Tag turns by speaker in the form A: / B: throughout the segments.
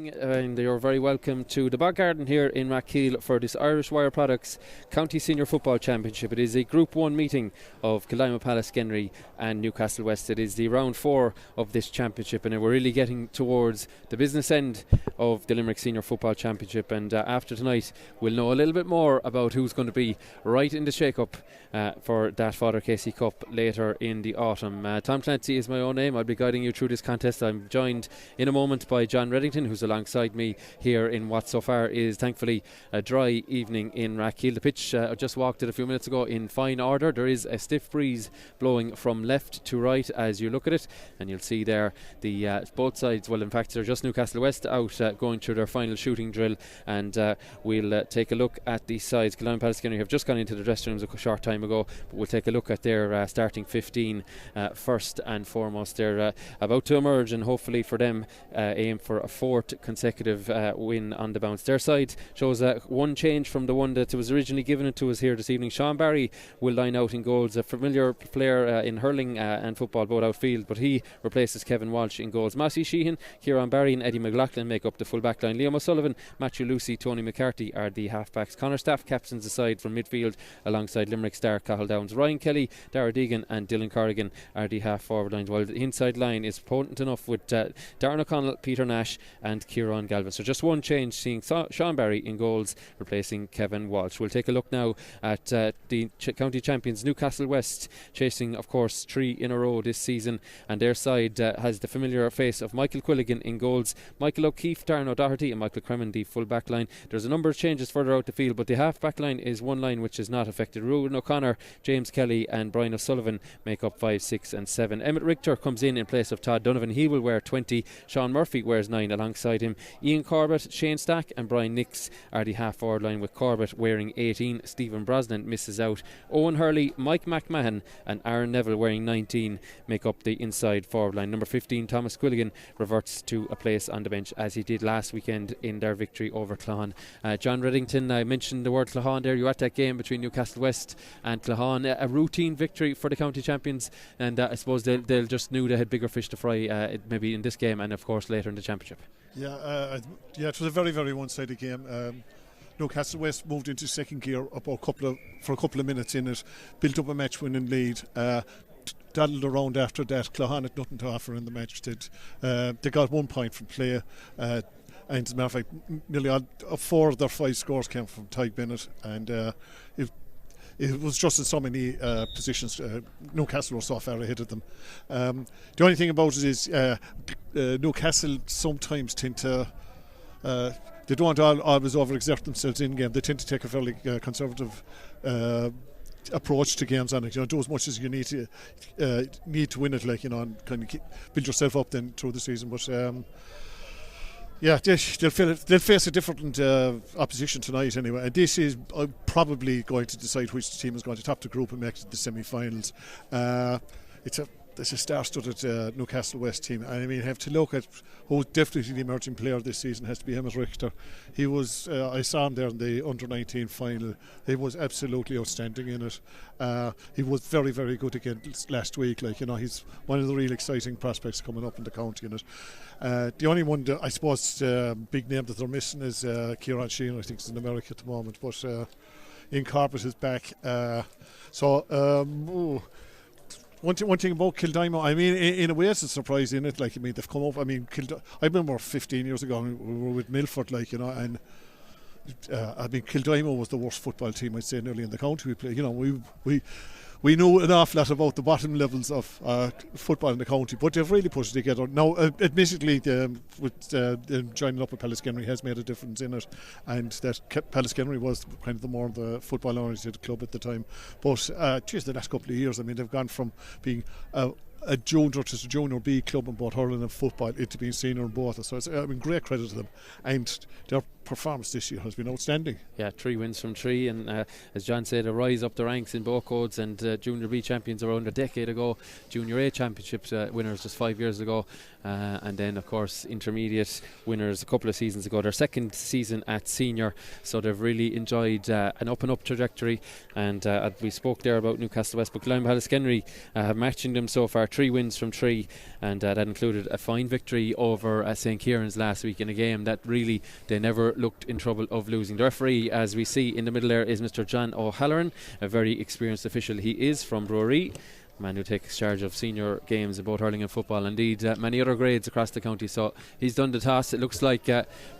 A: evening, and you're very welcome to the Bog Garden here in Rathkeil for this Irish Wire Products County Senior Football Championship. It is a Group 1 meeting of Kildimo, Pallaskenry and Newcastlewest. It is the round 4 of this championship, and we're really getting towards the business end of the Limerick Senior Football Championship. And after tonight, we'll know a little bit more about who's going to be right in the shake-up for that Father Casey Cup later in the autumn. Tom Clancy is my own name. I'll be guiding you through this contest. I'm joined in a moment by John Reddington, who's alongside me here in what so far is thankfully a dry evening in Rathkeil. The pitch, I just walked it a few minutes ago, in fine order. There is a stiff breeze blowing from left to right as you look at it, and you'll see there the both sides, well in fact they're just Newcastlewest out going through their final shooting drill, and we'll take a look at the sides. Kildimo and Pallaskenry have just gone into the dressing rooms a short time ago, but we'll take a look at their starting 15 first and foremost. They're about to emerge, and hopefully for them aim for a fourth consecutive win on the bounce. Their side shows one change from the one that was originally given to us here this evening. Sean Barry will line out in goals, a familiar player in hurling and football, both outfield, but he replaces Kevin Walsh in goals. Massey Sheehan, Kieran Barry and Eddie McLaughlin make up the full back line. Liam O'Sullivan, Matthew Lucy, Tony McCarthy are the half-backs. Connor Staff captains the side from midfield alongside Limerick star Cathal Downs. Ryan Kelly, Dara Deegan and Dylan Corrigan are the half-forward lines, while the inside line is potent enough with Darren O'Connell, Peter Nash and Kieran Galvin. So just one change, seeing Sean Barry in goals replacing Kevin Walsh. We'll take a look now at the county champions Newcastlewest, chasing of course 3 in a row this season, and their side has the familiar face of Michael Quilligan in goals, Michael O'Keefe, Darren O'Doherty and Michael Cremin the full back line. There's a number of changes further out the field, but the half back line is one line which is not affected. Ruben O'Connor, James Kelly and Brian O'Sullivan make up 5, 6 and 7. Emmett Richter comes in place of Todd Donovan. He will wear 20. Sean Murphy wears 9 alongside him. Ian Corbett, Shane Stack and Brian Nix are the half forward line, with Corbett wearing 18. Stephen Brosnan misses out. Owen Hurley, Mike McMahon and Aaron Neville wearing 19 make up the inside forward line. Number 15 Thomas Quilligan reverts to a place on the bench as he did last weekend in their victory over Claughaun. John Reddington, I mentioned the word Claughaun there. You were at that game between Newcastlewest and Claughaun, a routine victory for the county champions, and I suppose they'll just knew they had bigger fish to fry maybe in this game and of course later in the championship.
B: Yeah, it was a very, very one-sided game. Newcastlewest moved into second gear for a couple of minutes in it, built up a match-winning lead, daddled around after that. Claughaun had nothing to offer in the match. They got 1 point from play, and as a matter of fact, nearly 4 of their 5 scores came from Ty Bennett, and it was just in so many positions. Newcastle were so far ahead of them. The only thing about it is Newcastle sometimes tend to they don't always overexert themselves in game. They tend to take a fairly conservative approach to games, and do as much as you need to win it, and kind of build yourself up then through the season. But they'll face a different opposition tonight anyway, and this is probably going to decide which team is going to top the group and make it to the semi-finals. It's a star-studded Newcastlewest team. I mean, have to look at who's definitely the emerging player this season has to be Emmett Richter. He was, I saw him there in the under-19 final. He was absolutely outstanding in it. He was very, very good again last week. He's one of the real exciting prospects coming up in the county in it. The only one that I suppose big name that they're missing is Kieran Sheehan. I think he's in America at the moment, but Ian Corbett is back. One thing about Kildimo, I mean, in a way it's a surprise, in it. They've come up. I mean, I remember 15 years ago we were with Milford, and I mean, Kildimo was the worst football team I'd say nearly in the county we play. We know an awful lot about the bottom levels of football in the county, but they've really put it together. Now, admittedly, with joining up with Pallaskenry has made a difference in it, and that Pallaskenry was kind of the more the football-oriented club at the time. But, the last couple of years, I mean, they've gone from being a junior to a junior B club in both hurling and football into being senior in both. So it's great credit to them, and their performance this year has been outstanding. Yeah,
A: 3 wins from 3, and as John said, a rise up the ranks in both codes, and junior B champions around a decade ago, junior A championships winners just 5 years ago, and then of course intermediate winners a couple of seasons ago, their second season at senior. So they've really enjoyed an up and up trajectory, and we spoke there about Newcastlewest, but Pallaskenry have matching them so far 3 wins from 3, and that included a fine victory over St. Kieran's last week in a game that really they never looked in trouble of losing. The referee, as we see in the middle there, is Mr. John O'Halloran, a very experienced official he is, from Brewery, man who takes charge of senior games in both hurling and football, indeed many other grades across the county. So he's done the toss. It looks like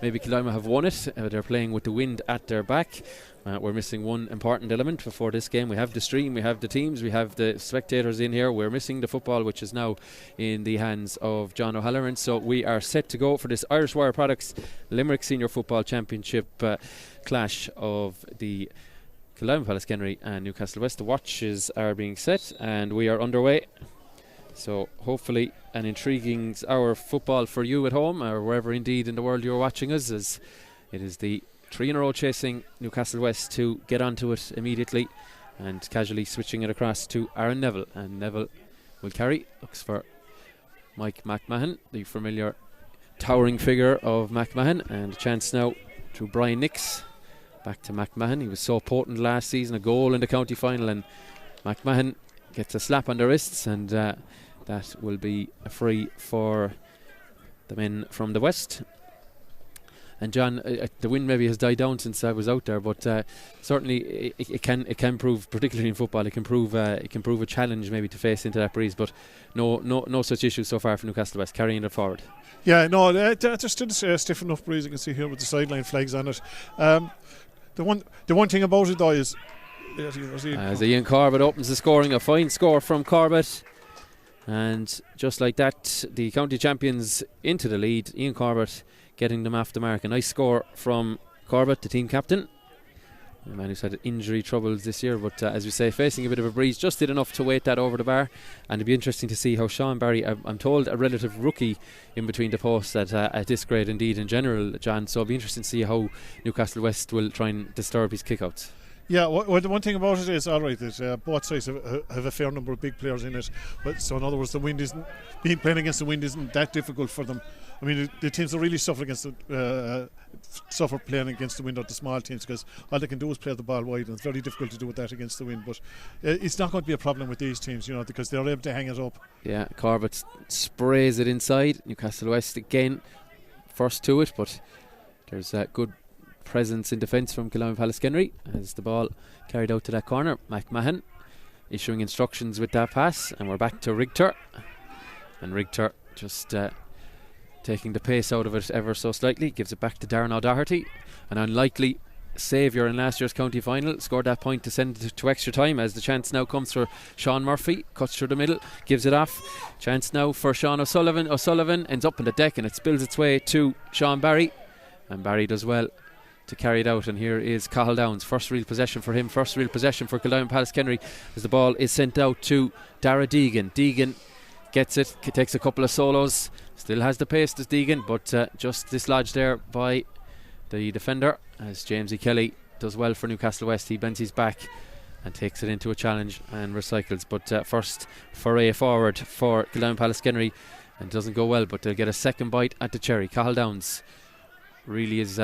A: maybe Kildimo have won it. They're playing with the wind at their back. We're missing one important element before this game. We have the stream, we have the teams, we have the spectators in here. We're missing the football, which is now in the hands of John O'Halloran. So we are set to go for this Irish Wire Products Limerick Senior Football Championship clash of the Kildimo, Pallaskenry and Newcastlewest. The watches are being set and we are underway. So hopefully an intriguing hour of football for you at home, or wherever indeed in the world you're watching us, as it is the 3 in a row chasing Newcastlewest to get onto it immediately, and casually switching it across to Aaron Neville. And Neville will carry, looks for Mike McMahon, the familiar towering figure of McMahon, and a chance now to Brian Nix. Back to McMahon. He was so potent last season, a goal in the county final, and McMahon gets a slap on the wrists, and that will be a free for the men from the west. And John, the wind maybe has died down since I was out there, but certainly it can prove, particularly in football, it can prove a challenge maybe to face into that breeze. But no such issues so far for Newcastlewest, carrying it forward.
B: Yeah, no, there's still a stiff enough breeze. You can see here with the sideline flags on it. The one thing about it though is
A: as Ian Corbett opens the scoring, a fine score from Corbett, and just like that, the county champions into the lead. Ian Corbett getting them off the mark. A nice score from Corbett, the team captain, a man who's had injury troubles this year, but as we say, facing a bit of a breeze, just did enough to weight that over the bar. And it'd be interesting to see how Sean Barry, I'm told a relative rookie in between the posts at this grade indeed in general, John, so it'll be interesting to see how Newcastlewest will try and disturb his kickouts.
B: Yeah, well, the one thing about it is, alright, that both sides have a fair number of big players in it. But so in other words, playing against the wind isn't that difficult for them. I mean, the teams that really suffer playing against the wind are the small teams, because all they can do is play the ball wide, and it's very difficult to do that against the wind. But it's not going to be a problem with these teams, because they're able to hang it up. Yeah,
A: Corbett sprays it inside. Newcastlewest again, first to it, but there's a good presence in defence from Kildimo Pallaskenry as the ball carried out to that corner. McMahon issuing instructions with that pass, and we're back to Richter, and Richter just taking the pace out of it ever so slightly, gives it back to Darren O'Doherty, an unlikely saviour in last year's county final, scored that point to send it to extra time, as the chance now comes for Sean Murphy, cuts through the middle, gives it off. Chance now for Sean O'Sullivan ends up on the deck, and it spills its way to Sean Barry, and Barry does well to carry it out. And here is Cahill Downs, first real possession for him, first real possession for Kildimo Pallaskenry, as the ball is sent out to Dara Deegan. Deegan gets it, takes a couple of solos, still has the pace as Deegan, but just dislodged there by the defender, as James E. Kelly does well for Newcastlewest. He bends his back and takes it into a challenge and recycles. But first foray forward for Kildimo Pallaskenry, and doesn't go well, but they'll get a second bite at the cherry. Cahill Downs really is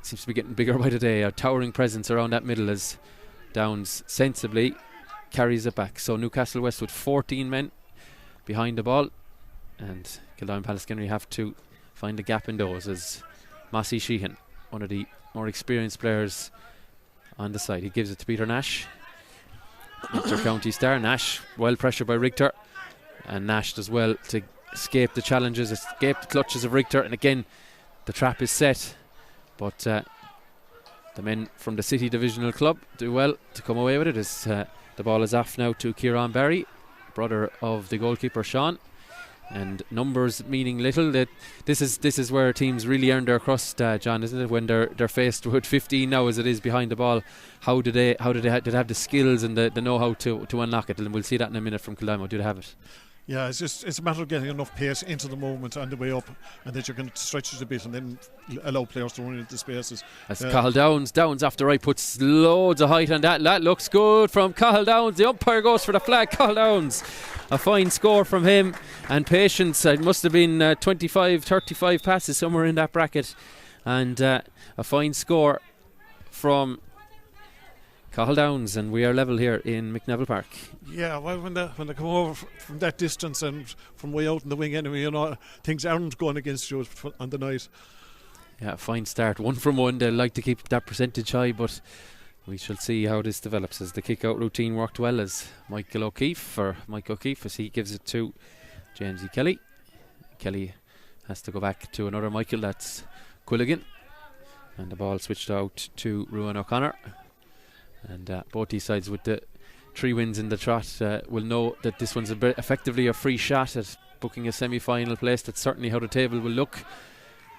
A: seems to be getting bigger by the day, a towering presence around that middle, as Downs sensibly carries it back. So Newcastlewest with 14 men behind the ball, and Kildimo Pallaskenry have to find a gap in those, as Mossy Sheehan, one of the more experienced players on the side, he gives it to Peter Nash, Richter County star. Nash well pressured by Richter, and Nash does well to escape the challenges, escape the clutches of Richter, and again the trap is set, but the men from the City Divisional Club do well to come away with it, as the ball is off now to Kieran Barry, brother of the goalkeeper Sean. And numbers meaning little. That this is where teams really earn their crust, John, isn't it? When they're faced with 15 now as it is behind the ball, how do they have the skills and the know-how to unlock it? And we'll see that in a minute from Kildimo. Do they have it?
B: Yeah, it's a matter of getting enough pace into the movement on the way up, and that you can stretch it a bit and then allow players to run into spaces.
A: As Cahill Downs off the right puts loads of height on that. That looks good from Cahill Downs. The umpire goes for the flag. Cahill Downs, a fine score from him, and patience. It must have been 35 passes somewhere in that bracket, and a fine score from Cahill Downs, and we are level here in McNeville Park.
B: Yeah, well, when they come over from that distance and from way out in the wing anyway, things aren't going against you on the night.
A: Yeah, fine start. 1 from 1. They like to keep that percentage high, but we shall see how this develops, as the kick-out routine worked well, as Mike O'Keefe, as he gives it to Jamesy Kelly. Kelly has to go back to another Michael, that's Quilligan, and the ball switched out to Ruan O'Connor. And both these sides with the 3 wins in the trot will know that this one's effectively a free shot at booking a semi-final place. That's certainly how the table will look.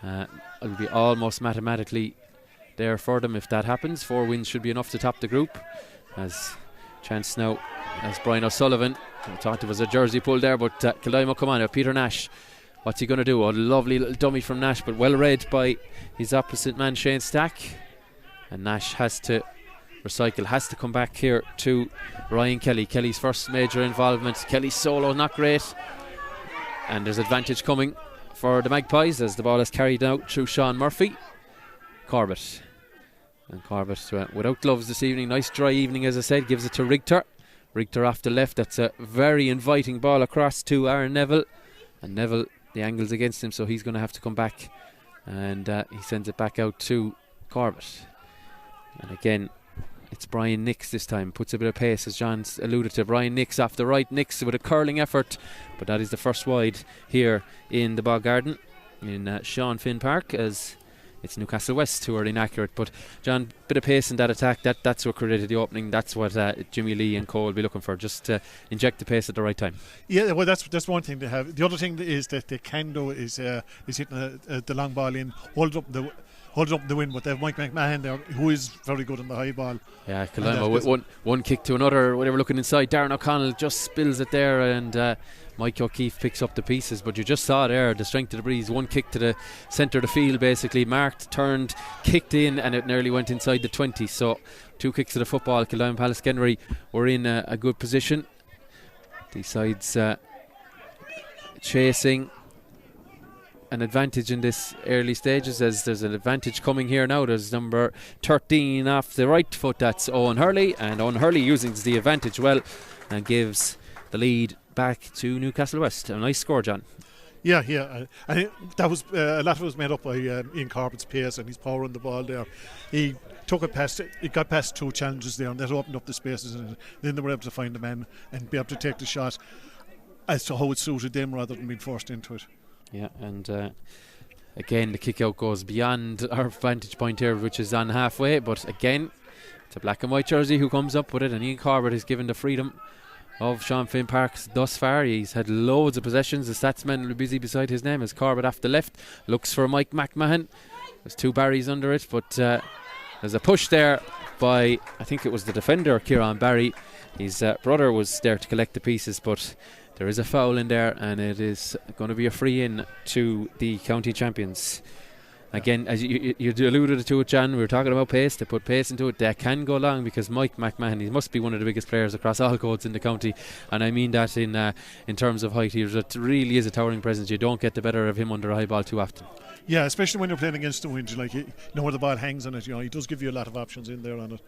A: It'll be almost mathematically there for them if that happens. 4 wins should be enough to top the group. As chance now, as Brian O'Sullivan, I thought there was a jersey pull there, but Kildimo come on, Peter Nash. What's he going to do? A lovely little dummy from Nash, but well read by his opposite man, Shane Stack. And Nash has to recycle, has to come back here to Ryan Kelly. Kelly's first major involvement. Kelly's solo not great, and there's advantage coming for the Magpies as the ball is carried out through Sean Murphy. Corbett, and Corbett without gloves this evening. Nice dry evening, as I said. Gives it to Richter off the left. That's a very inviting ball across to Aaron Neville, and Neville, the angle's against him, so he's going to have to come back, and he sends it back out to Corbett. And again, it's Brian Nix this time, puts a bit of pace, as John's alluded to. Brian Nix off the right, Nix with a curling effort, but that is the first wide here in the Bog Garden in Sean Finn Park, as it's Newcastlewest who are inaccurate. But John, bit of pace in that attack, that's what created the opening. That's what Jimmy Lee and Cole will be looking for, just to inject the pace at the right time. Yeah,
B: well, that's one thing they have. The other thing is that they can do is hitting the long ball in, hold up the win, but they have Mike McMahon there, who is very good on the high ball.
A: Yeah, Kildimo with one kick to another, whatever, looking inside. Darren O'Connell just spills it there, and Mike O'Keefe picks up the pieces. But you just saw there the strength of the breeze. One kick to the centre of the field, basically marked, turned, kicked in, and it nearly went inside the 20. So 2 kicks to the football. Kildimo Pallaskenry were in a good position. These sides chasing an advantage in this early stages, as there's an advantage coming here now. There's number 13 off the right foot, that's Owen Hurley, and Owen Hurley using the advantage well and gives the lead back to Newcastlewest. A nice score, John.
B: Yeah, I think that was a lot of it was made up by Ian Corbett's pace and his power on the ball there. He took it past, it got past 2 challenges there, and that opened up the spaces, and then they were able to find the man and be able to take the shot as to how it suited them rather than being forced into it.
A: Yeah, and again the kick out goes beyond our vantage point here, which is on halfway, but again it's a black and white jersey who comes up with it, and Ian Corbett is given the freedom of Sean Finn Parks thus far. He's had loads of possessions. The statsman will be busy beside his name as Corbett off the left looks for Mike McMahon. There's 2 Barrys under it, but there's a push there by, I think it was the defender, Kieran Barry. His brother was there to collect the pieces, but there is a foul in there, and it is going to be a free in to the county champions. Again, as you alluded to it, John, we were talking about pace. They put pace into it. They can go long, because Mike McMahon, he must be one of the biggest players across all codes in the county, and I mean that in terms of height. He really is a towering presence. You don't get the better of him under a high ball too often. Yeah, especially when you're playing against the wind, like you know where the ball hangs on it. He does give you a lot of options in there on it.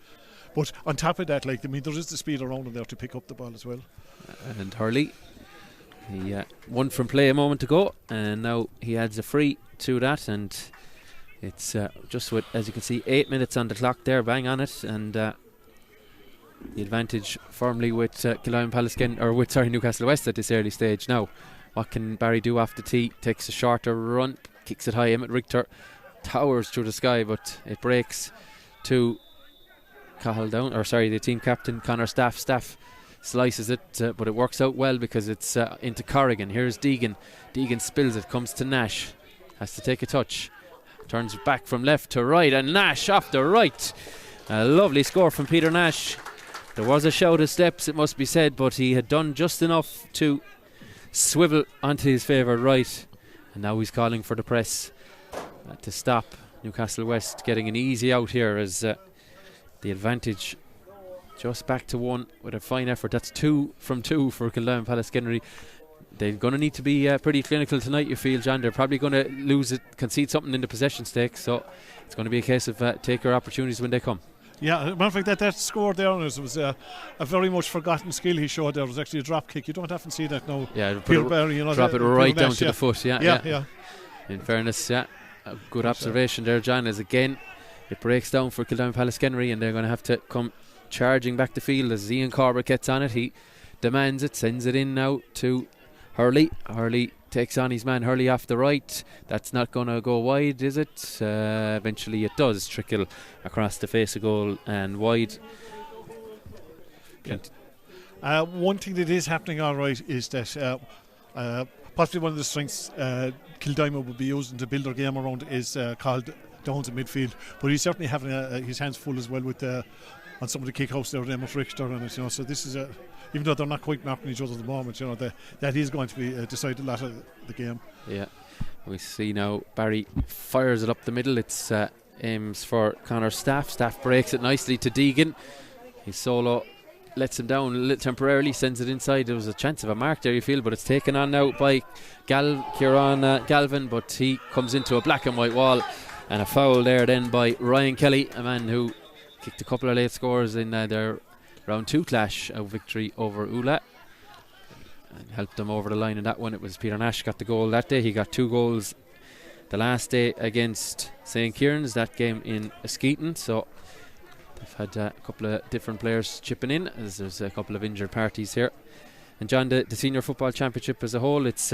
A: But on top of that, there is the speed around him there to pick up the ball as well. And Hurley, he won from play a moment ago, and now he adds a free to that, and it's just with, as you can see, 8 minutes on the clock there, bang on it, and the advantage firmly with Kildimo Pallaskenry, or with Newcastlewest at this early stage. Now, what can Barry do off the tee? Takes a shorter run, kicks it high. Emmett Richter towers through the sky, but it breaks to the team captain Connor Staff. Staff slices it, but it works out well because it's into Corrigan. Here's Deegan. Deegan spills it, comes to Nash, has to take a touch, turns back from left to right, and Nash off the right. A lovely score from Peter Nash. There was a shout of steps, it must be said, but he had done just enough to swivel onto his favoured right, and now he's calling for the press to stop Newcastlewest getting an easy out here, as the advantage just back to 1 with a fine effort. That's 2 from 2 for Kildimo Pallaskenry. They're going to need to be pretty clinical tonight, you feel, John. They're probably going to concede something in the possession stakes, so it's going to be a case of take your opportunities when they come.
B: Yeah, matter of fact, that score there was a very much forgotten skill he showed there. It was actually a drop kick. You don't often see that now.
A: Yeah,
B: Drop
A: it right down to the foot.
B: Yeah.
A: In fairness, a good observation there, John, as again it breaks down for Kildimo Pallaskenry, and they're going to have to come charging back the field as Ian Corbett gets on it. He demands it, sends it in now to Hurley. Hurley takes on his man Hurley off the right. That's not going to go wide, is it? Eventually it does trickle across the face of goal and wide.
B: One thing that is happening all right is that possibly one of the strengths Kildimo will be using to build their game around is called down to midfield, but he's certainly having his hands full as well with on some of the kick-outs there with Emmet Richter and it, so this is even though they're not quite marking each other at the moment, that is going to be decide a lot of the game. Yeah,
A: we see now Barry fires it up the middle. It's aims for Conor Staff breaks it nicely to Deegan. He's solo, lets him down a little temporarily, sends it inside. There was a chance of a mark there, you feel, but it's taken on now by Kieran Galvin, but he comes into a black and white wall, and a foul there then by Ryan Kelly, a man who kicked a couple of late scores in their round 2 clash of victory over Ula and helped them over the line in that one. It was Peter Nash got the goal that day. He got 2 goals the last day against St. Kieran's, that game in Askeaton, so they've had a couple of different players chipping in as there's a couple of injured parties here. And John, the Senior Football Championship as a whole, it's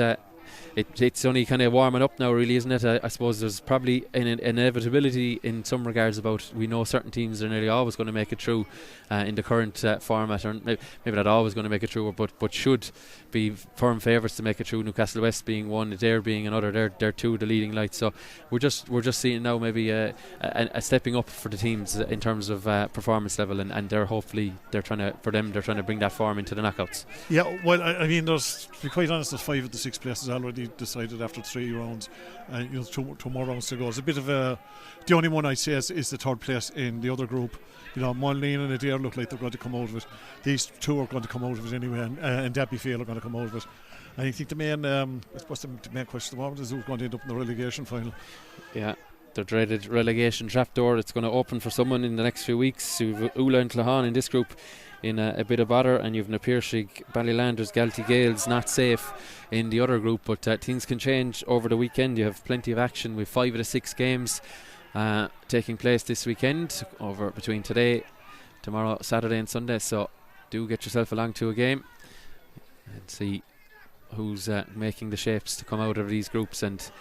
A: only kind of warming up now, really, isn't it? I suppose there's probably an inevitability in some regards about, we know certain teams are nearly always going to make it through in the current format, or maybe not always going to make it through, but should be firm favourites to make it through. Newcastlewest being one, Adair being another. They're two, the leading lights. So we're just seeing now maybe a stepping up for the teams in terms of performance level, and they're trying to bring that form into the knockouts.
B: Yeah, well, I mean, to be quite honest, there's 5 of the 6 places already decided after 3 rounds, and 2 more rounds to go. It's a bit of the only one I'd say is the 3rd place in the other group. Moline and Adair look like they're going to come out of it. These 2 are going to come out of it anyway, and Dabby Field are going to come out of it. And I think the main question at the moment is who's going to end up in the relegation final. Yeah,
A: the dreaded relegation trapdoor. It's going to open for someone in the next few weeks. You've Ula and Clahan in this group in a bit of bother, and you've Napiershig, Ballylanders, Galty Gales not safe in the other group, but things can change over the weekend. You have plenty of action with 5 of the 6 games taking place this weekend, over between today, tomorrow, Saturday and Sunday, so do get yourself along to a game and see who's making the shapes to come out of these groups and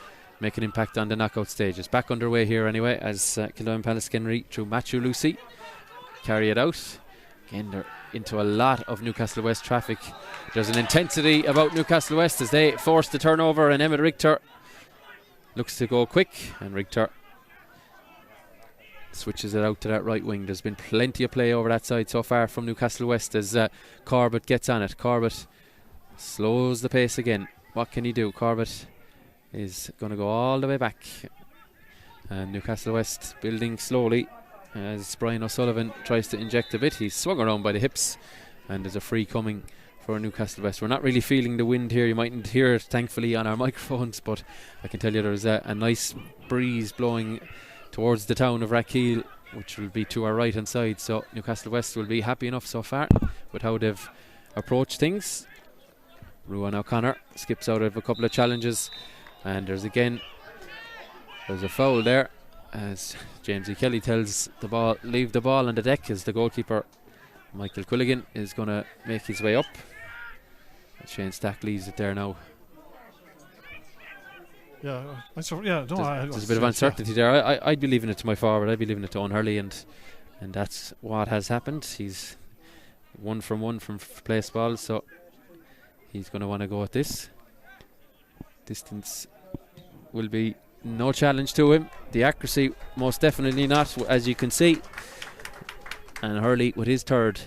A: make an impact on the knockout stages. Back underway here anyway, as Kildimo Pallaskenry through Matthew Lucy carry it out. Again, they're into a lot of Newcastlewest traffic. There's an intensity about Newcastlewest as they force the turnover, and Emmet Richter looks to go quick, and Richter switches it out to that right wing. There's been plenty of play over that side so far from Newcastlewest as Corbett gets on it. Corbett slows the pace again. What can he do? Corbett is going to go all the way back, and Newcastlewest building slowly as Brian O'Sullivan tries to inject a bit. He's swung around by the hips, and there's a free coming for Newcastlewest. We're not really feeling the wind here. You mightn't hear it, thankfully, on our microphones, but I can tell you there's a nice breeze blowing towards the town of Rathkeale, which will be to our right hand side, so Newcastlewest will be happy enough so far with how they've approached things. Ruan O'Connor skips out of a couple of challenges, and there's a foul there as James E. Kelly tells the ball leave the ball on the deck, as the goalkeeper Michael Quilligan is going to make his way up. Shane Stack leaves it there now. There's a bit of uncertainty there. I'd be leaving it to my forward. I'd be leaving it to Owen Hurley, and that's what has happened. He's 1 from place ball, so he's going to want to go at this. Distance will be no challenge to him. The accuracy most definitely not, as you can see. And Hurley with his 3rd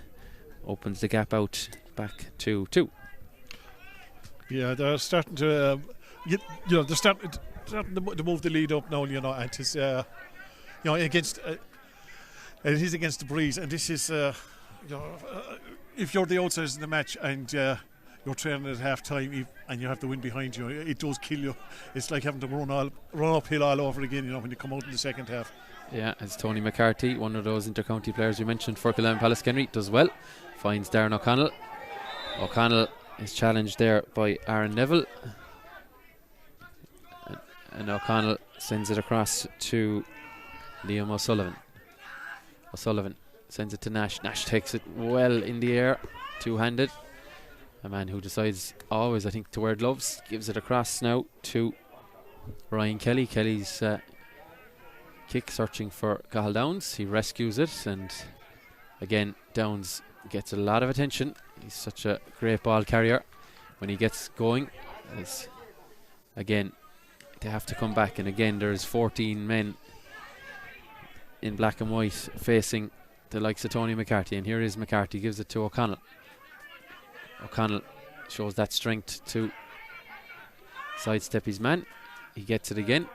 A: opens the gap out back to 2.
B: Yeah, they're starting to they're starting to move the lead up now, and it is against it is against the breeze, and this is if you're the outsiders in the match and you're training at half time and you have the wind behind you, it does kill you. It's like having to run uphill all over again, when you come out in the second half.
A: Yeah, it's Tony McCarthy, one of those inter-county players we mentioned for Kildimo Pallaskenry, does well. Finds Darren O'Connell. O'Connell is challenged there by Aaron Neville. And O'Connell sends it across to Liam O'Sullivan. O'Sullivan sends it to Nash. Nash takes it well in the air, two-handed. A man who decides always, I think, to wear gloves. Gives it across now to Ryan Kelly. Kelly's kick searching for Cathal Downs. He rescues it, and again Downs gets a lot of attention. He's such a great ball carrier when he gets going. Again, they have to come back, and again there's 14 men in black and white facing the likes of Tony McCarthy, and here is McCarthy, gives it to O'Connell. O'Connell shows that strength to sidestep his man. He gets it again.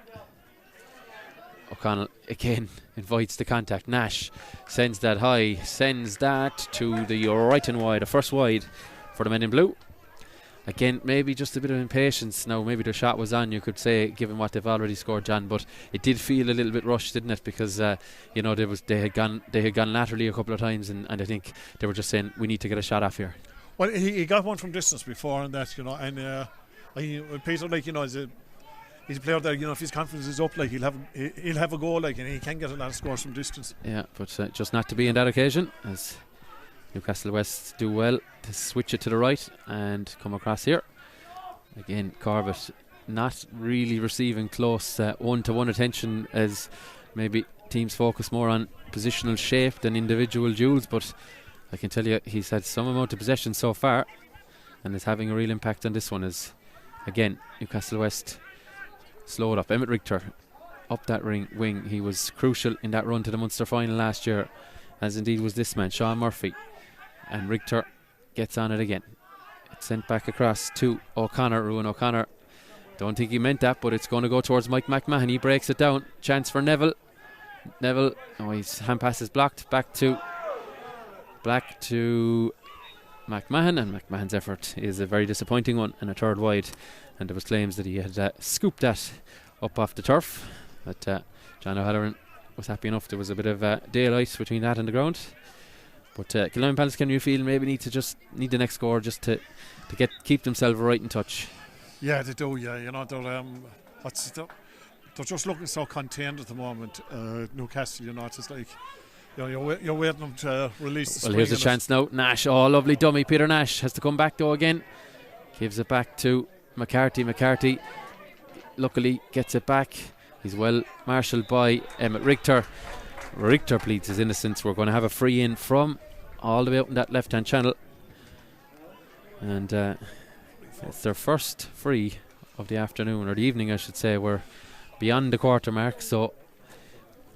A: O'Connell again invites the contact. Nash sends that high, sends that to the right and wide, a first wide for the men in blue. Again, maybe just a bit of impatience now. Maybe the shot was on, you could say, given what they've already scored, John. But it did feel a little bit rushed, didn't it? Because they had gone laterally a couple of times, and I think they were just saying we need to get a shot off here.
B: Well, he got one from distance before, and that, and Peter, he's a player that, if his confidence is up, he'll have a goal, and he can get a lot of scores from distance. Yeah,
A: but just not to be in that occasion, as Newcastlewest do well to switch it to the right and come across here. Again, Corbett not really receiving close one-to-one attention, as maybe teams focus more on positional shape than individual duels, but I can tell you he's had some amount of possession so far and is having a real impact on this one, as again Newcastlewest slowed up. Emmett Richter up that wing. He was crucial in that run to the Munster final last year, as indeed was this man, Sean Murphy. And Richter gets on it again. It's sent back across to O'Connor. Ruan O'Connor, don't think he meant that, but it's going to go towards Mike McMahon. He breaks it down. Chance for Neville. His hand pass is blocked. Back to McMahon, and McMahon's effort is a very disappointing one, and a third wide. And there was claims that he had scooped that up off the turf, but John O'Halloran was happy enough. There was a bit of daylight between that and the ground. But Kildimo Pallaskenry, you feel, maybe need the next score just to keep themselves right in touch.
B: Yeah, they do. Yeah, they're just looking so contained at the moment. Newcastle, it's just like you're waiting them to release the spring.
A: Well, here's a chance now. Nash, lovely dummy. Peter Nash has to come back though again. Gives it back to McCarthy. McCarthy luckily gets it back. He's well marshalled by Emmett Richter. Richter pleads his innocence. We're going to have a free in from all the way up in that left hand channel, and it's their first free of the afternoon, or the evening I should say. We're beyond the quarter mark, so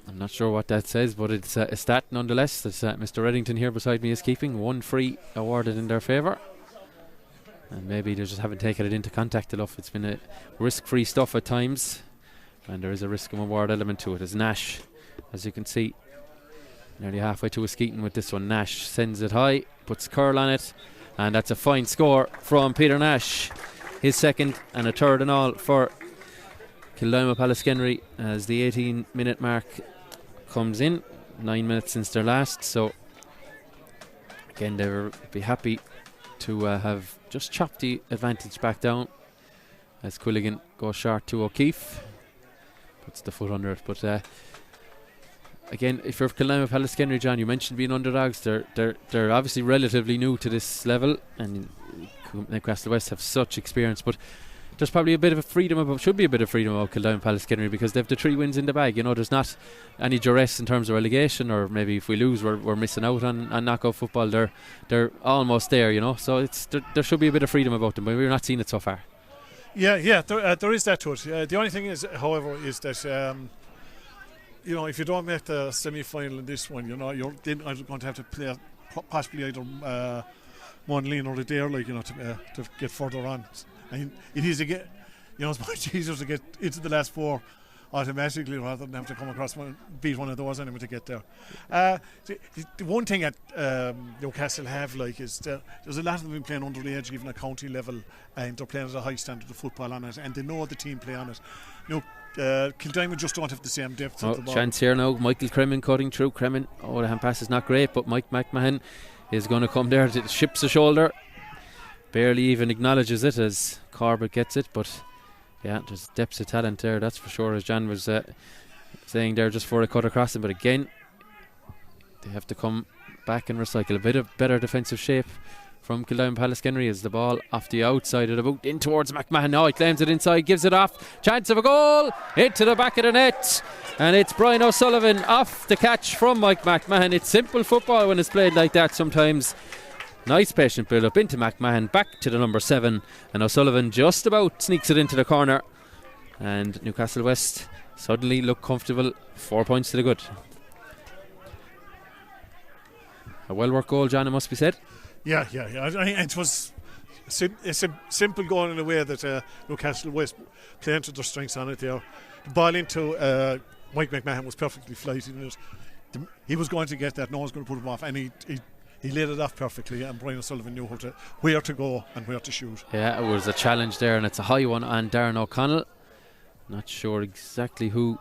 A: I'm not sure what that says, but it's a stat nonetheless that Mr. Reddington here beside me is keeping. One free awarded in their favour, and maybe they just haven't taken it into contact enough. It's been a risk-free stuff at times, and there is a risk of award element to it. As Nash, as you can see, nearly halfway to a skeeting with this one. Nash sends it high, puts curl on it, and that's a fine score from Peter Nash. His second and a third and all for Kildimo Pallaskenry, as the 18-minute mark comes in. 9 minutes since their last, so again they will be happy to have just chopped the advantage back down, as Quilligan goes short to O'Keefe, puts the foot under it. But again, if you're Kildimo Pallaskenry, John, you mentioned being underdogs. They're obviously relatively new to this level, and Newcastlewest have such experience, but there's probably a bit of freedom about Kildimo Pallaskenry, because they have the 3 wins in the bag. There's not any duress in terms of relegation, or maybe if we lose we're missing out on knockout football. They're almost there, so there should be a bit of freedom about them, but we're not seeing it so far.
B: Yeah, there is that to it. The only thing is, however, is that if you don't make the semi-final in this one, you're then going to have to play possibly either Monaghan or Adair, to get further on. And it is it's much easier to get into the last 4 automatically rather than have to come across beat one of those anyway to get there. The one thing that Newcastle have is there's a lot of them been playing under the edge, even at county level, and they're playing at a high standard of football on it, and they know the team play on it. Kildimo just don't have the same depth at the ball.
A: Chance here now. Michael Cremin cutting through. Cremin, the hand pass is not great, but Mike McMahon is going to come there. Ships a shoulder. Barely even acknowledges it as Corbett gets it, but yeah, there's depths of talent there, that's for sure, as Jan was saying there just before I cut across him. But again, they have to come back and recycle a bit of better defensive shape from Kildimo Pallaskenry as the ball off the outside of the boot in towards McMahon. Now he claims it inside, gives it off, chance of a goal into the back of the net, and it's Brian O'Sullivan off the catch from Mike McMahon. It's simple football when it's played like that sometimes. Nice patient build up into McMahon, back to the number 7, and O'Sullivan just about sneaks it into the corner, and Newcastlewest suddenly look comfortable. 4 points to the good. A well worked goal, John, it must be said.
B: Yeah. It was a simple goal in a way that Newcastlewest played into their strengths on it there. The ball into Mike McMahon was perfectly flighted in it. He was going to get that, no one's going to put him off, and he laid it off perfectly, and Brian O'Sullivan knew where to go and where to shoot. Yeah,
A: it was a challenge there, and it's a high one on Darren O'Connell. Not sure exactly who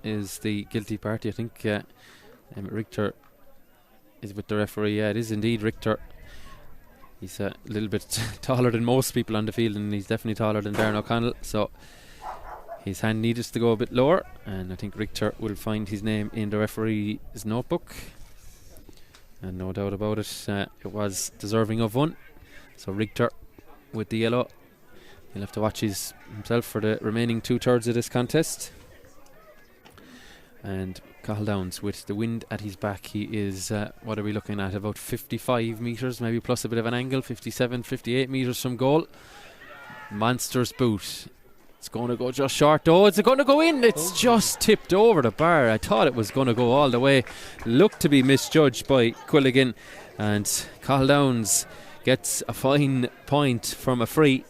A: is the guilty party. I think Richter is with the referee. Yeah, it is indeed Richter. He's a little bit taller than most people on the field, and he's definitely taller than Darren O'Connell, so his hand needed to go a bit lower, and I think Richter will find his name in the referee's notebook. And no doubt about it, it was deserving of one. So Richter with the yellow. He'll have to watch himself for the remaining 2/3 of this contest. And Cathal Downs with the wind at his back. He is, what are we looking at, about 55 metres, maybe plus a bit of an angle, 57, 58 metres from goal. Monster's boot. It's going to go just short though. It's going to go in. It's just tipped over the bar. I thought it was going to go all the way. Looked to be misjudged by Quilligan. And Cathal Downs gets a fine point from a free.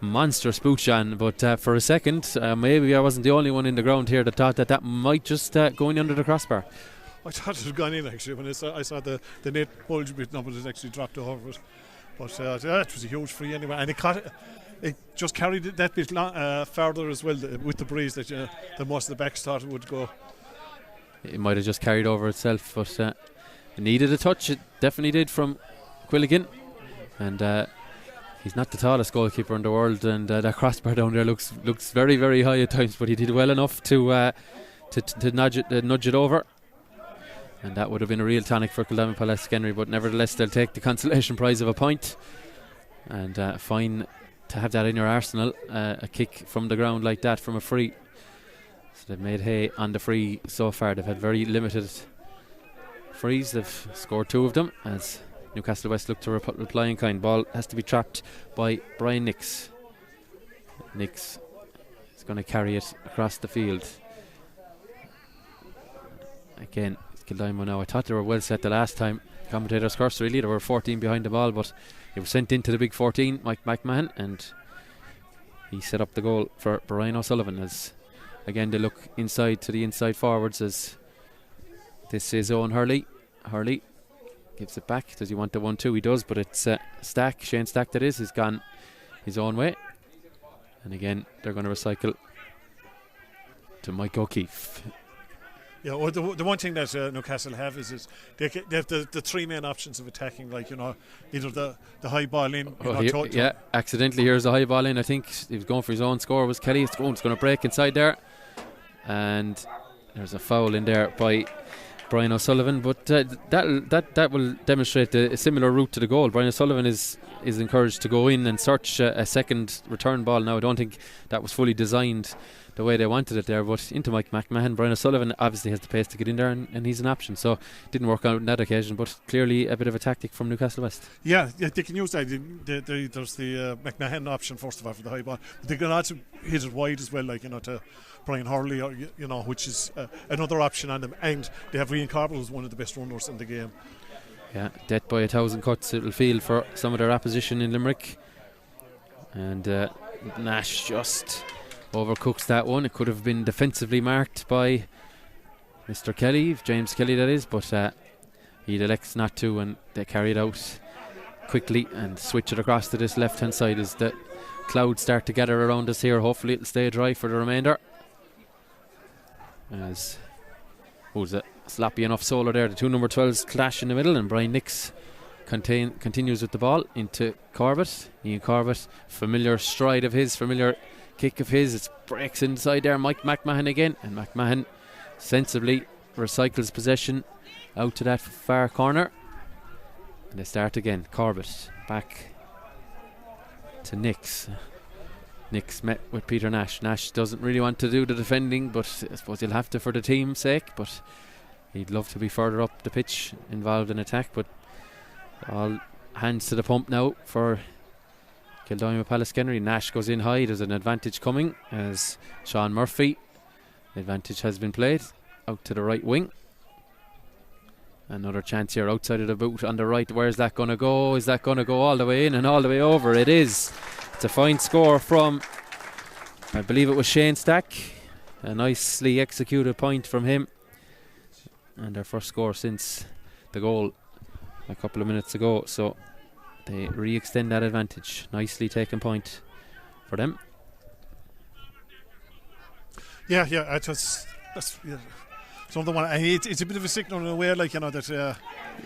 A: Monstrous boot, Jan. But for a second, maybe I wasn't the only one in the ground here that thought that might just go in under the crossbar.
B: I thought it had gone in actually when I saw the net bulge a bit, but it actually dropped over it. But it was a huge free anyway. And it just carried it that bit further as well with the breeze that most of the backs thought it would go.
A: It might have just carried over itself, but it needed a touch. It definitely did from Quilligan. And he's not the tallest goalkeeper in the world, and that crossbar down there looks very, very high at times, but he did well enough to nudge it over. And that would have been a real tonic for Kildimo Pallaskenry, but nevertheless they'll take the consolation prize of a point. And fine to have that in your arsenal, a kick from the ground like that from a free. So they've made hay on the free so far. They've had very limited frees. They've scored 2 of them as Newcastlewest look to reply in kind. Ball has to be trapped by Brian Nix. Nix is going to carry it across the field. Again, it's Kildimo now. I thought they were well set the last time. Commentator's curse really. They were 14 behind the ball, but it was sent into the big 14, Mike McMahon, and he set up the goal for Brian O'Sullivan. As again they look inside to the inside forwards as this is Owen Hurley. Hurley gives it back. Does he want the 1-2? He does, but it's Shane Stack that is. He's gone his own way. And again, they're going to recycle to Mike O'Keefe.
B: Yeah, well, the one thing that Newcastle have is they have the 3 main options of attacking, like, either the high ball in.
A: Accidentally here's the high ball in. I think he was going for his own score. Was Kelly? It's going to break inside there. And there's a foul in there by Brian O'Sullivan, but that will demonstrate a similar route to the goal. Brian O'Sullivan is encouraged to go in and search a second return ball. Now I don't think that was fully designed the way they wanted it there, but into Mike McMahon. Brian O'Sullivan obviously has the pace to get in there, and he's an option, so didn't work out on that occasion, but clearly a bit of a tactic from Newcastlewest.
B: Yeah, they can use that. There's the McMahon option first of all for the high ball, but they can also hit it wide as well, like, to Brian Hurley, or which is another option on them. And they have Rian Corbell, who's one of the best runners in the game.
A: Yeah, death by 1,000 cuts it'll feel for some of their opposition in Limerick. And Nash just overcooks that one. It could have been defensively marked by Mr. Kelly, James Kelly that is, but he elects not to, and they carry it out quickly and switch it across to this left hand side as the clouds start to gather around us here. Hopefully it'll stay dry for the remainder. as who's a sloppy enough solo there. The two number 12s clash in the middle, and Brian Nix continues with the ball into Corbett. Ian Corbett, familiar stride of his, familiar kick of his. It breaks inside there. Mike McMahon again, and McMahon sensibly recycles possession out to that far corner. And they start again. Corbett back to Nix. Nix met with Peter Nash. Nash doesn't really want to do the defending, but I suppose he'll have to for the team's sake. But he'd love to be further up the pitch, involved in attack. But all hands to the pump now for Kildimo Pallaskenry. Nash goes in high. There's an advantage coming as Sean Murphy. The advantage has been played out to the right wing. Another chance here outside of the boot on the right. Where's that going to go? Is that going to go all the way in and all the way over? It is. It's a fine score from, I believe it was Shane Stack. A nicely executed point from him. And their first score since the goal a couple of minutes ago. So they re-extend that advantage. Nicely taken point for them.
B: Yeah, that's something one. It's a bit of a signal in a way, like, you know, that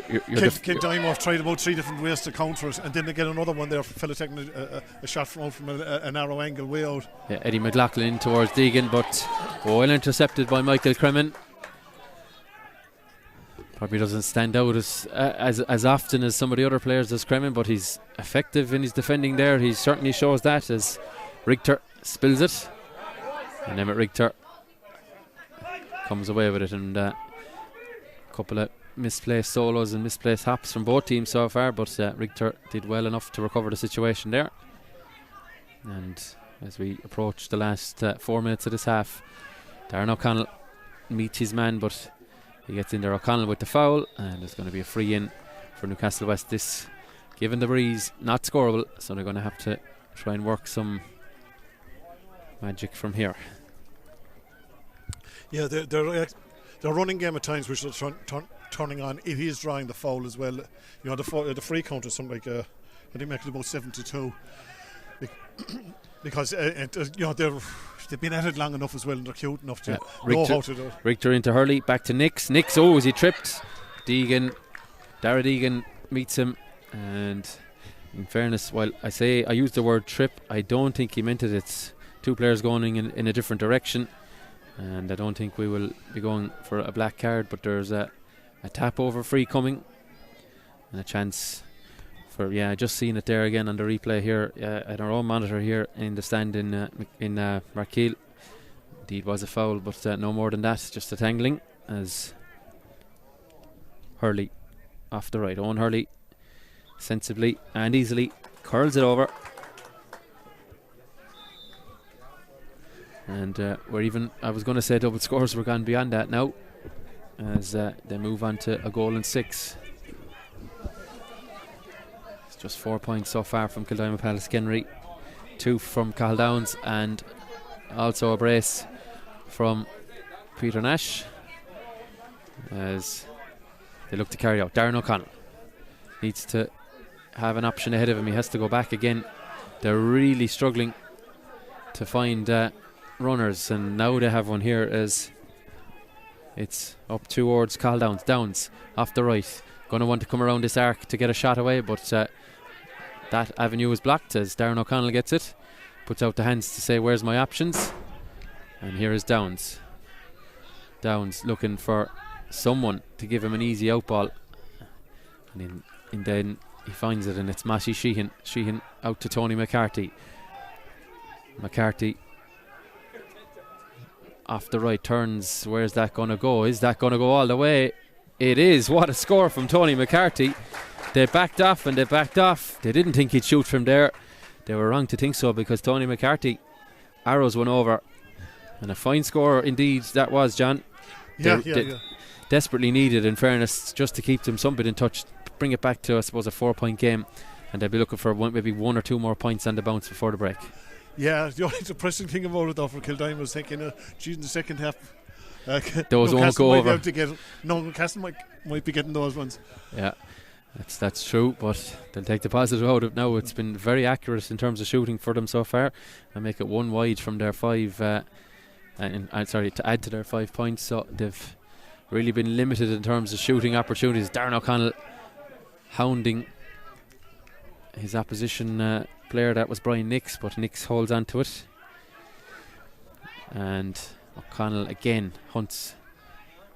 B: Kildimo have tried about 3 different ways to counter it, and then they get another one there. Fella taking a shot from a narrow angle way out. Yeah,
A: Eddie McLaughlin in towards Deegan, but well intercepted by Michael Cremin. Probably doesn't stand out as often as some of the other players as Cremin, but he's effective in his defending there. He certainly shows that as Richter spills it, and Emmett Richter comes away with it. And a couple of misplaced solos and misplaced hops from both teams so far, but Richter did well enough to recover the situation there. And as we approach the last 4 minutes of this half, Darren O'Connell meets his man, but he gets in there, O'Connell, with the foul, and there's going to be a free in for Newcastlewest. This, given the breeze, not scoreable, so they're going to have to try and work some magic from here.
B: Yeah, their running game at times, which they're turning on, it is drawing the foul as well. You know, the free count is something like, I think, make it about 7-2. Because you know, they've been at it long enough as well, and they're cute enough to know how to do it.
A: Richter into Hurley, back to Nix. Nix, is he tripped? Dara Deegan meets him, and in fairness, while I use the word trip, I don't think he meant it. It's two players going in a different direction, and I don't think we will be going for a black card, but there's a tap over free coming, and a chance for, just seeing it there again on the replay here at our own monitor here in the stand in Markeel. Indeed was a foul, but no more than that, just a tangling as Hurley off the right. Owen Hurley sensibly and easily curls it over, and we're even, I was going to say double scores, we're gone beyond that now as they move on to a goal and 6. It's just 4 points so far from Kildimo Pallaskenry, 2 from Cahildowns, and also a brace from Peter Nash as they look to carry out. Darren O'Connell needs to have an option ahead of him. He has to go back again. They're really struggling to find runners, and now they have one here as it's up towards Cahildowns. Downs off the right, going to want to come around this arc to get a shot away, but that avenue is blocked as Darren O'Connell gets it, puts out the hands to say where's my options, and here is Downs looking for someone to give him an easy out ball, and then he finds it, and it's Massey Sheehan out to Tony McCarthy off the right, turns. Where's that going to go? Is that going to go all the way? It is. What a score from Tony McCarthy. They backed off. They didn't think he'd shoot from there. They were wrong to think so, because Tony McCarthy arrows one over, and a fine score indeed that was, John.
B: They
A: desperately needed, in fairness, just to keep them some bit in touch, bring it back to, I suppose, a 4-point game, and they'll be looking for maybe 1 or 2 more points on the bounce before the break.
B: Yeah, the only depressing thing about it though for Kildimo was thinking, in the second half,
A: those won't go over.
B: Newcastle might be getting those ones.
A: Yeah, that's true, but they'll take the positive out of it now. It's been very accurate in terms of shooting for them so far, and make it 1 wide from their 5 to add to their 5 points. So they've really been limited in terms of shooting opportunities. Darren O'Connell hounding his opposition player, that was Brian Nix, but Nix holds on to it. And O'Connell again hunts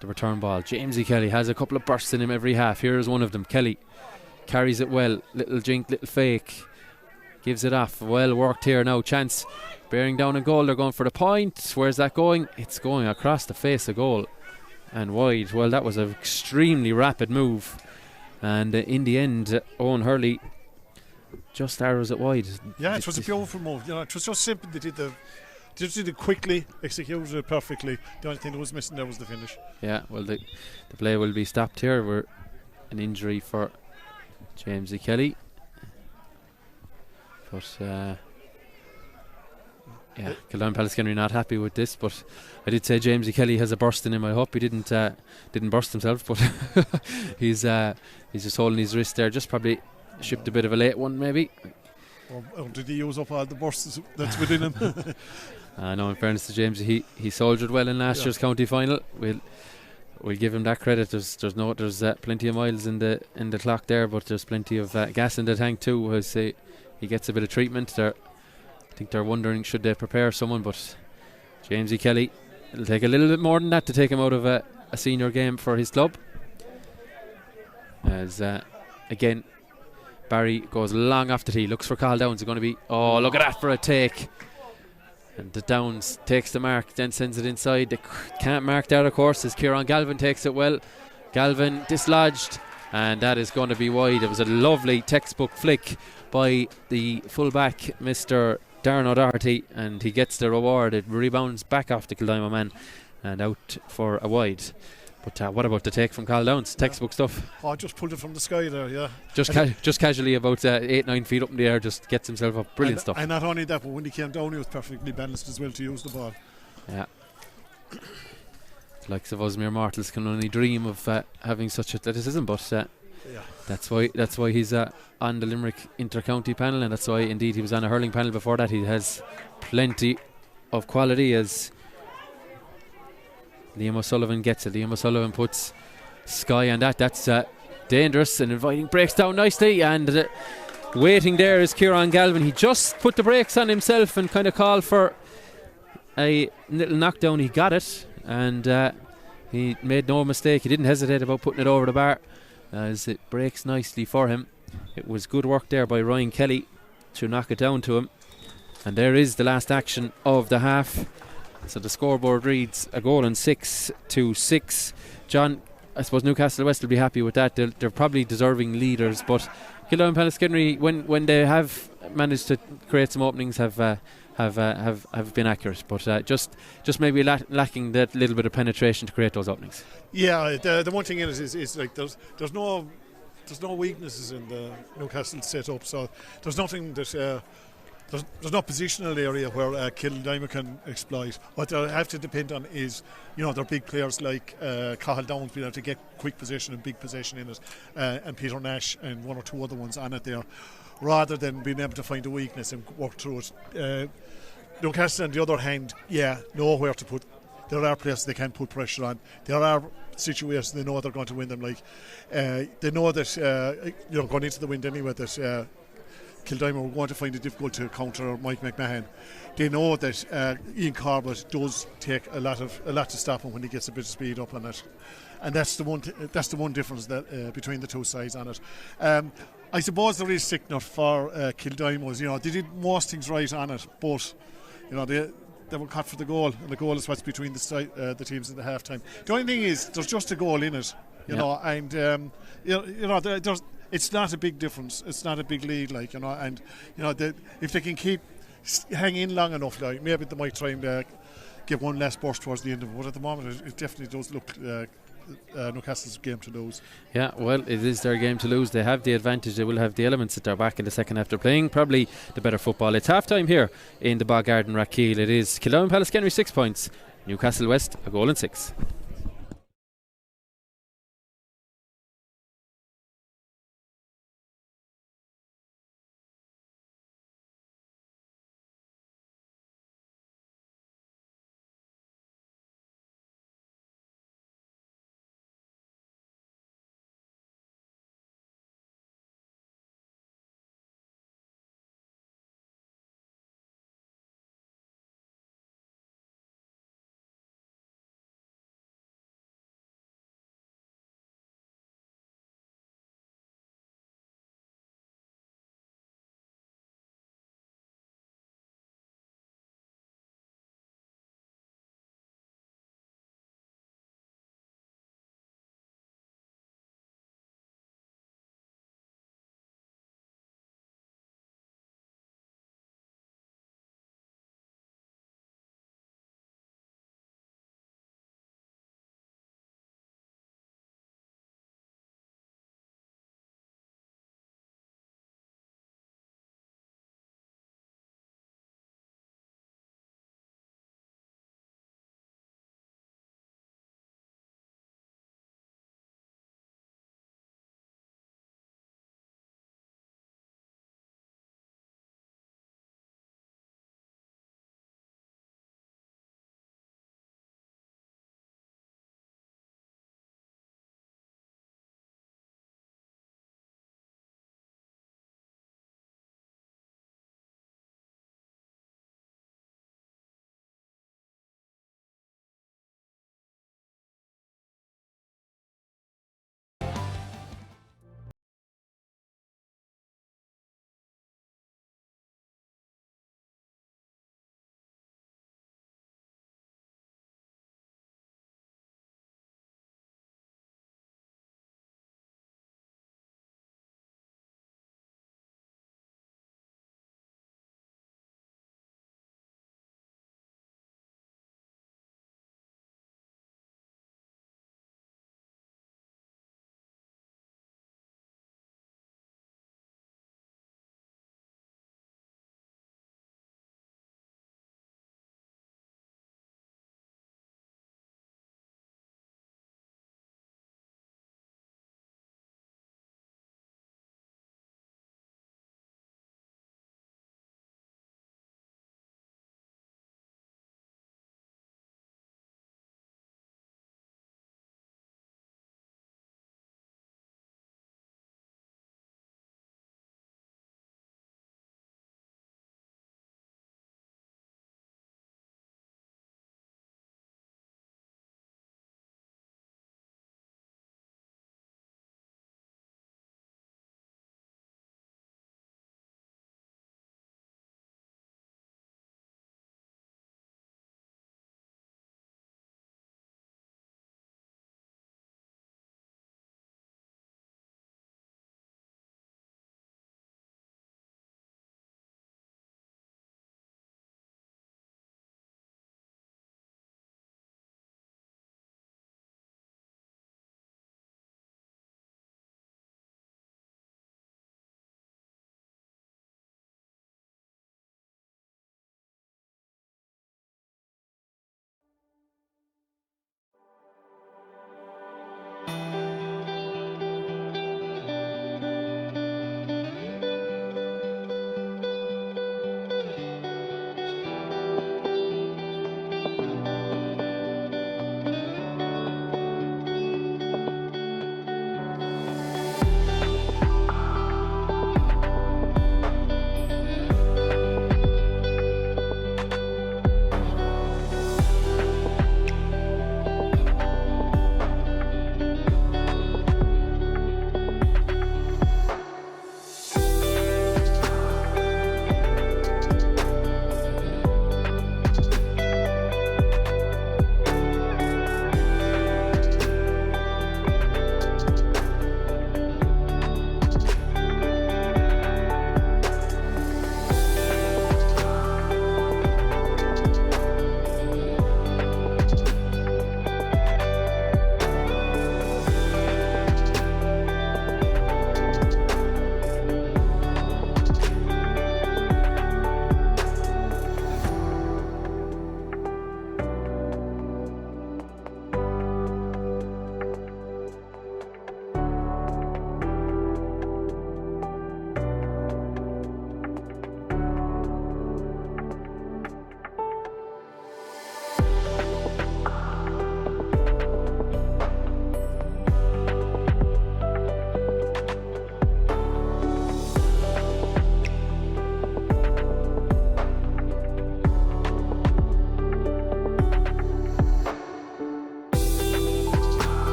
A: the return ball. Jamesy Kelly has a couple of bursts in him every half. Here's one of them. Kelly carries it well. Little jink, little fake. Gives it off. Well worked here now. Chance bearing down a goal. They're going for the point. Where's that going? It's going across the face of goal and wide. Well, that was an extremely rapid move. And in the end, Owen Hurley just arrows it wide.
B: Yeah, it was a beautiful move. It was just simple. They did it quickly, executed it perfectly. The only thing that was missing there was the finish. Yeah, well, the play will be stopped here. We're an injury for Jamesy Kelly. But Kildimo Pallaskenry not happy with this, but I did say Jamesy Kelly has a burst in him. I hope he didn't burst himself, but he's just holding his wrist there. Just probably shipped a bit of a late one, maybe. Or did he use up all the bursts that's within him?
A: No, in fairness to James, he soldiered well in last year's county final. We'll give him that credit. There's plenty of miles in the clock there, but there's plenty of gas in the tank too. As he gets a bit of treatment. I think they're wondering should they prepare someone, but Jamesy Kelly, it'll take a little bit more than that to take him out of a senior game for his club. As again, Barry goes long off the tee, looks for Carl Downs. It's going to be, oh, look at that for a take. And the Downs takes the mark, then sends it inside. They can't mark that, of course, as Kieran Galvin takes it well. Galvin dislodged, and that is going to be wide. It was a lovely textbook flick by the fullback, Mr. Darren O'Doherty, and he gets the reward. It rebounds back off the Kildimo man and out for a wide. But what about the take from Carl Downs? Textbook stuff.
B: Oh, just pulled it from the sky there, yeah.
A: Just casually about 8-9 feet up in the air, just gets himself up. Brilliant stuff.
B: And not only that, but when he came down, he was perfectly balanced as well to use the ball.
A: Yeah. The likes of us mere mortals can only dream of having such athleticism, but that's why he's on the Limerick inter-county panel, and that's why indeed he was on a hurling panel before that. He has plenty of quality, as Liam O'Sullivan gets it. Liam O'Sullivan puts sky on that. That's dangerous and inviting. Breaks down nicely, and waiting there is Kieran Galvin. He just put the brakes on himself and kind of called for a little knockdown. He got it, and he made no mistake. He didn't hesitate about putting it over the bar, as it breaks nicely for him. It was good work there by Ryan Kelly to knock it down to him. And there is the last action of the half. So the scoreboard reads a goal and 6-6. John, I suppose Newcastlewest will be happy with that. They're probably deserving leaders, but Kildimo and Pallaskenry, when they have managed to create some openings, have been accurate, but just maybe lacking that little bit of penetration to create those openings. Yeah,
B: the one thing in it is like there's no weaknesses in the Newcastle setup, so there's nothing that. There's no positional area where Kildimo can exploit. What they have to depend on is, their big players like Cathal Downs being able to get quick possession and big possession in it, and Peter Nash and one or two other ones on it there, rather than being able to find a weakness and work through it. Newcastle, on the other hand, know where to put. There are places they can put pressure on. There are situations they know they're going to win them. Like they know that going into the wind anyway that. Kildimo were going to find it difficult to counter Mike McMahon. They know that Ian Corbett does take a lot to stop him when he gets a bit of speed up on it, and that's the one difference that between the two sides on it. I suppose there is sickness for Kildimo. They did most things right on it, but they were caught for the goal, and the goal is what's between the teams in the half time. The only thing is there's just a goal in it, and there's. It's not a big difference. It's not a big lead, if they can keep hanging long enough, maybe they might try and give one last burst towards the end of it. But at the moment, it definitely does look Newcastle's game to lose. Yeah, well, it is their game to lose. They have the advantage. They will have the elements at their back in the second half. They're playing probably the better football. It's half time here in the Bog Garden, Rathkeale. It is Kildimo and Pallaskenry 6 points, Newcastlewest a goal and 6.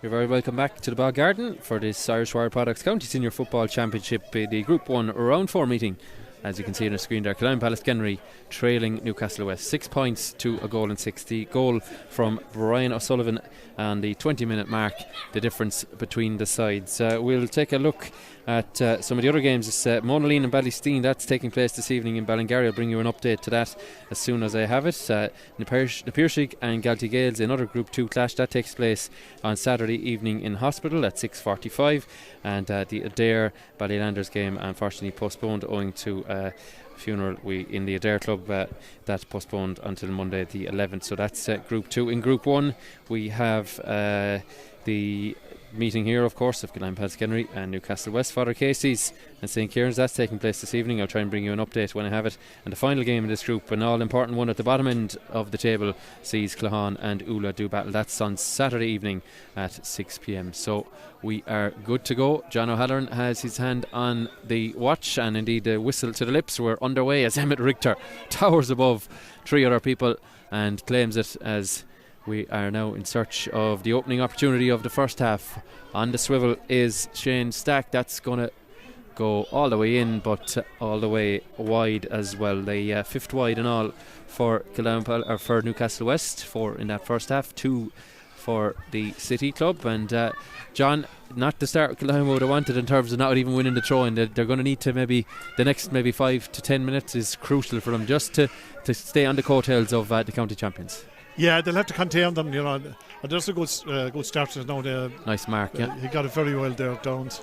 A: You're very welcome back to the Bog Garden for this Irish Wire Products County Senior Football Championship, the Group 1 Round 4 meeting. As you can see on the screen there, Kildimo Pallaskenry trailing Newcastlewest 6 points to a goal and 60. Goal from Brian O'Sullivan on the 20-minute mark, the difference between the sides. We'll take a look at some of the other games. It's Monaleen and Ballysteen, that's taking place this evening in Ballingarry. I'll bring you an update to that as soon as I have it. The Piersig and Galtee Gales, another Group 2 clash, that takes place on Saturday evening in Hospital at 6:45. And the Adair Ballylanders game unfortunately postponed owing to funeral in the Adair club that's postponed until Monday the 11th. So that's Group 2. In Group 1 we have the meeting here, of course, of Kildimo Pallaskenry and Newcastlewest. Father Casey's and St. Kieran's, that's taking place this evening. I'll try and bring you an update when I have it. And the final game in this group, an all-important one at the bottom end of the table, sees Clahan and Ula do battle. That's on Saturday evening at 6 p.m. So we are good to go. John O'Halloran has his hand on the watch and indeed the whistle to the lips. We're underway as Emmett Richter towers above three other people and claims it as we are now in search of the opening opportunity of the first half. On the swivel is Shane Stack. That's going to go all the way in, but all the way wide as well. The fifth wide in all for for Newcastlewest, 4 in that first half, 2 for the City Club. And John, not the start Kildimo would have wanted in terms of not even winning the throw-in. They're going to need to the next 5 to 10 minutes is crucial for them just to stay on the coattails of the county champions.
B: Yeah, they'll have to contain them, And there's a good start now.
A: Nice mark, yeah.
B: He got it very well there, Downs.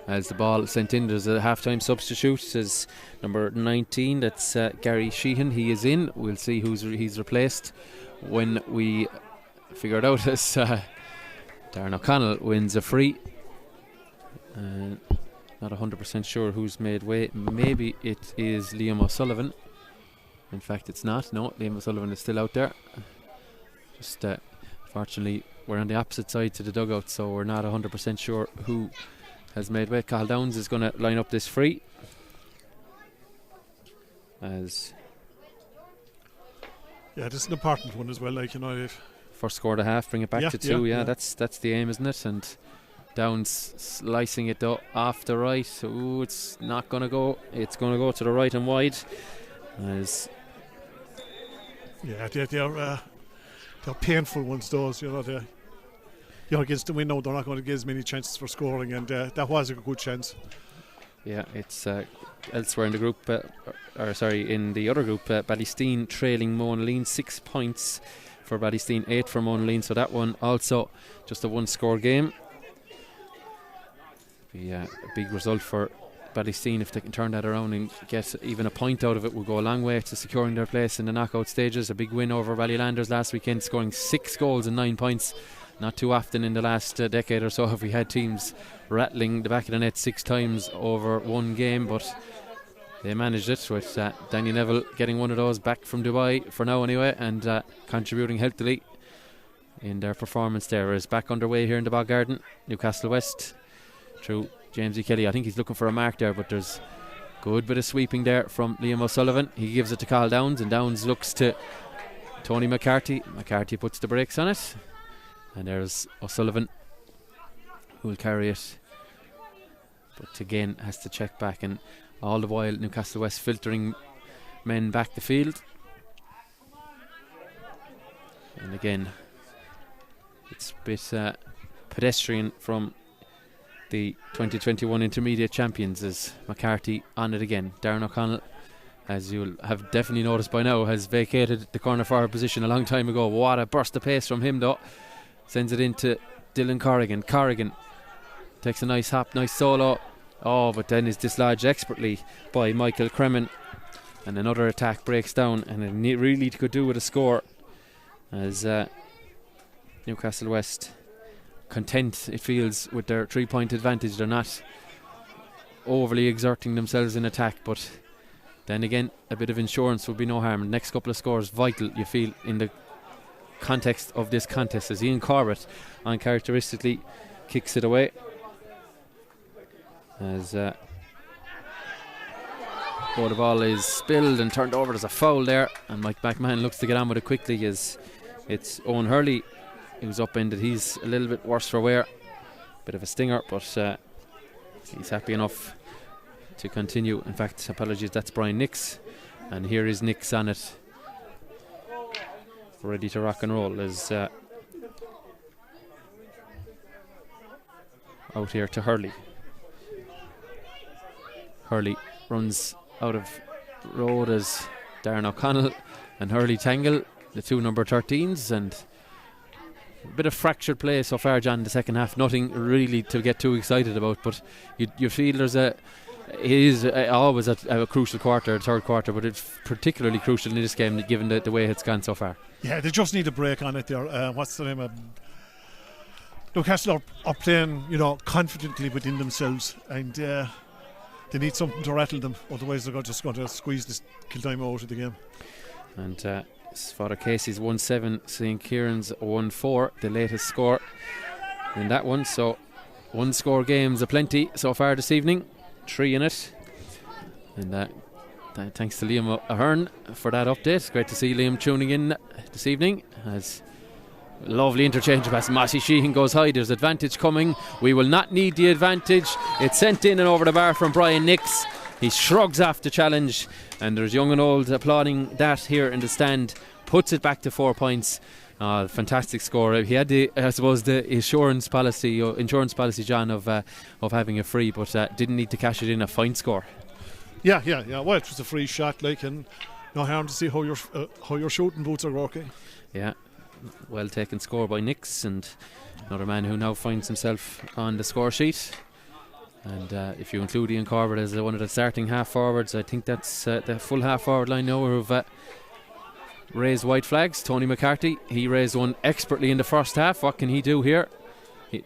A: As the ball sent in, there's a half-time substitute. As number 19, that's Gary Sheehan. He is in. We'll see he's replaced when we figure it out. As Darren O'Connell wins a free. Not 100% sure who's made way. Maybe it is Liam O'Sullivan. In fact, it's not. No, Liam O'Sullivan is still out there. Just fortunately, we're on the opposite side to the dugout, so we're not 100% sure who has made way. Cathal Downs is going to line up this free. This
B: is an important one as well.
A: First score of the half, bring it back to 2.
B: Yeah.
A: That's the aim, isn't it? And Downs slicing it off the right. Ooh, it's not going to go. It's going to go to the right and wide.
B: They're painful ones, those. Against the window, they're not going to get as many chances for scoring, and that was a good chance.
A: Yeah, it's elsewhere in the group, in the other group, Ballysteen trailing Monaleen 6 points for Ballysteen, 8 for Monaleen. So that one also just a one-score game. Be a big result for Ballysteen if they can turn that around and get even a point out of it. Will go a long way to securing their place in the knockout stages. A big win over Ballylanders last weekend, scoring 6 goals and 9 points. Not too often in the last decade or so have we had teams rattling the back of the net 6 times over one game, but they managed it with Danny Neville getting one of those back from Dubai for now anyway, and contributing healthily in their performance there. Is back underway here in the Bog Garden. Newcastlewest through James E. Kelly. I think he's looking for a mark there, but there's good bit of sweeping there from Liam O'Sullivan. He gives it to Cathal Downs, and Downs looks to Tony McCarthy. McCarthy puts the brakes on it, and there's O'Sullivan who will carry it, but again has to check back, and all the while Newcastlewest filtering men back the field. And again it's a bit pedestrian from the 2021 intermediate champions, as McCarthy on it again. Darren O'Connell, as you'll have definitely noticed by now, has vacated the corner forward position a long time ago. What a burst of pace from him though. Sends it into Dylan Corrigan. Corrigan takes a nice hop, nice solo. But then is dislodged expertly by Michael Kremen, and another attack breaks down, and it really could do with a score, as Newcastlewest content, it feels, with their 3-point advantage. They're not overly exerting themselves in attack, but then again a bit of insurance would be no harm. The next couple of scores vital, you feel, in the context of this contest, as Ian Corbett uncharacteristically kicks it away, as the ball is spilled and turned over. There's a foul there, and Mike McMahon looks to get on with it quickly, as it's Owen Hurley he was upended. He's a little bit worse for wear. Bit of a stinger, but he's happy enough to continue. In fact, apologies, that's Brian Nix. And here is Nix on it, ready to rock and roll. As out here to Hurley. Hurley runs out of road as Darren O'Connell and Hurley tangle, the two number 13s, and a bit of fractured play so far, John, in the second half. Nothing really to get too excited about, but you feel there's it is always a crucial quarter, third quarter, but it's particularly crucial in this game given the way it's gone so far.
B: Yeah, they just need a break on it there. What's the name? Newcastle are playing, confidently within themselves, and they need something to rattle them. Otherwise, they're just going to squeeze this Kildimo out of the game.
A: And Father Casey's 1-7, St. Kieran's 1-4, the latest score in that one. So, one score games aplenty so far this evening, 3 in it. And thanks to Liam Ahern for that update. Great to see Liam tuning in this evening. As lovely interchange pass. Massey Sheehan goes high. There's advantage coming. We will not need the advantage. It's sent in and over the bar from Brian Nix. He shrugs off the challenge, and there's young and old applauding that here in the stand. Puts it back to 4 points. Fantastic score. He had the insurance policy, John, of having a free, but didn't need to cash it in. A fine score.
B: Yeah. Well, it was a free shot, and no harm to see how your shooting boots are working.
A: Yeah. Well taken score by Nix, and another man who now finds himself on the score sheet. And if you include Ian Corbett as one of the starting half forwards, I think that's the full half forward line now who've raised white flags. Tony McCarthy, he raised one expertly in the first half. What can he do here?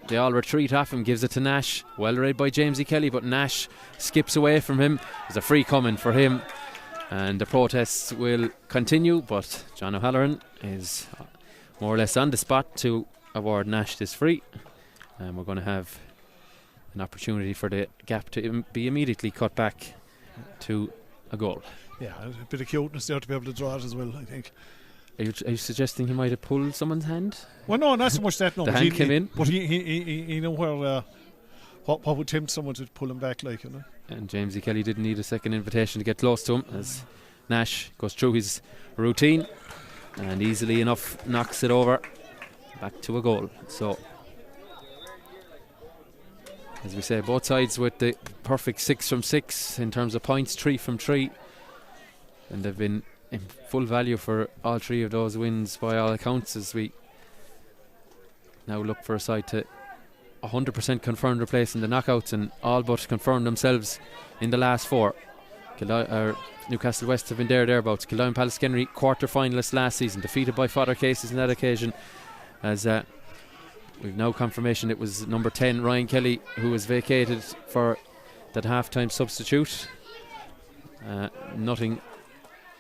A: They all retreat off him, gives it to Nash. Well read by Jamesy Kelly, but Nash skips away from him. There's a free coming for him, and the protests will continue, but John O'Halloran is more or less on the spot to award Nash this free, and we're going to have an opportunity for the gap to be immediately cut back to a goal.
B: Yeah, a bit of cuteness there to be able to draw it as well, I think.
A: Are you suggesting he might have pulled someone's hand?
B: Well, no, not so much that. No,
A: the hand came in,
B: but he know where what would tempt someone to pull him back,
A: And Jamesy Kelly didn't need a second invitation to get close to him, as Nash goes through his routine and easily enough knocks it over back to a goal. So, as we say, both sides with the perfect 6 from 6 in terms of points, 3 from 3, and they've been in full value for all 3 of those wins by all accounts, as we now look for a side to 100% confirm their place in the knockouts and all but confirm themselves in the last 4. Newcastlewest have been thereabouts. Kildimo Pallaskenry, quarter finalists last season, defeated by Father Cases on that occasion, as we've now confirmation it was number 10 Ryan Kelly who was vacated for that half-time substitute. Nothing,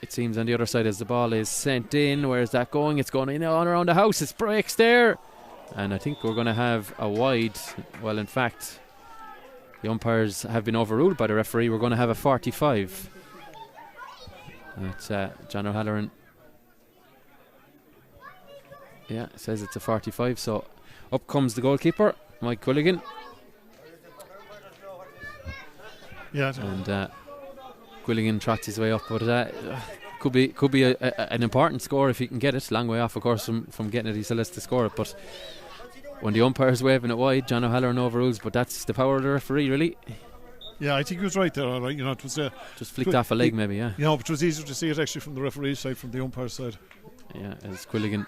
A: it seems, on the other side as the ball is sent in. Where is that going? It's going in on around the house. It breaks there, and I think we're going to have a wide. Well, in fact, the umpires have been overruled by the referee. We're going to have a 45. It's John O'Halloran. Yeah, it says it's a 45. So up comes the goalkeeper, Mike Quilligan.
B: Yeah,
A: and Quilligan trots his way up, but could be an important score if he can get it. Long way off, of course, from getting it. He still has to score it, but when the umpire's waving it wide, John O'Halloran overrules. But that's the power of the referee, really. Yeah,
B: I think he was right there. All right, it was
A: just flicked off a leg, maybe. Yeah.
B: But it was easier to see it actually from the referee's side, from the umpire's side.
A: Yeah, as Quilligan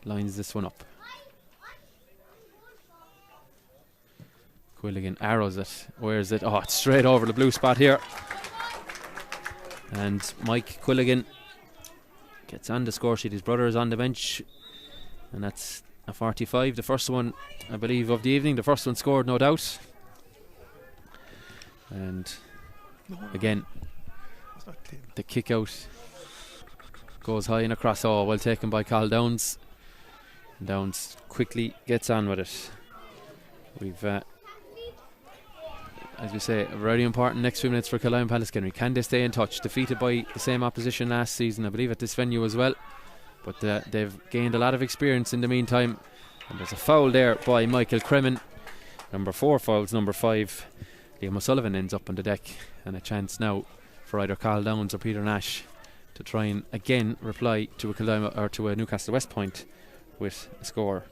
A: lines this one up. Quilligan arrows it. Where is it? Oh, it's straight over the blue spot here. And Mike Quilligan gets on the score sheet. His brother is on the bench, and that's a 45. The first one, I believe, of the evening. The first one scored, no doubt. And again, the kick out goes high and across. Oh, well taken by Carl Downs. Downs quickly gets on with it. We've as we say, very important next few minutes for Kildimo Pallaskenry. Can they stay in touch? Defeated by the same opposition last season, I believe, at this venue as well. but they've gained a lot of experience in the meantime. And there's a foul there by Michael Cremin. Number 4 fouls number 5. Liam O'Sullivan ends up on the deck, and a chance now for either Carl Downs or Peter Nash to try and again reply to a Kildimo or to a Newcastle West point with a score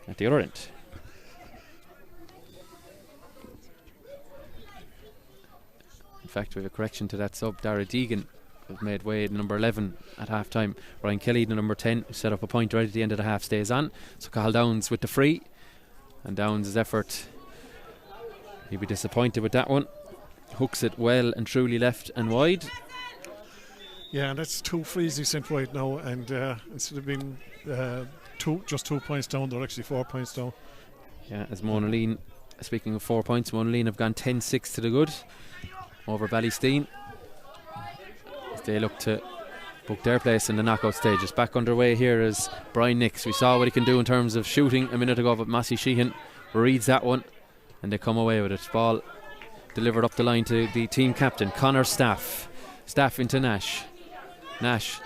A: at the other end. In fact, we have a correction to that sub. Dara Deegan have made way number 11 at half time. Ryan Kelly, the number 10, who set up a point right at the end of the half, stays on. So Carl Downs with the free, and Downs' effort, he'll be disappointed with that one. Hooks it well and truly left and wide.
B: Yeah, and that's 2 frees he sent right now, and instead of being just 2 points down, they're actually 4 points down.
A: Yeah, as Monaleen, speaking of 4 points, Monaleen have gone 10-6 to the good over Ballysteen, as they look to book their place in the knockout stages. Back underway here is Brian Nix. We saw what he can do in terms of shooting a minute ago, but Massey Sheehan reads that one and they come away with it. Ball delivered up the line to the team captain Connor Staff into Nash. Nash,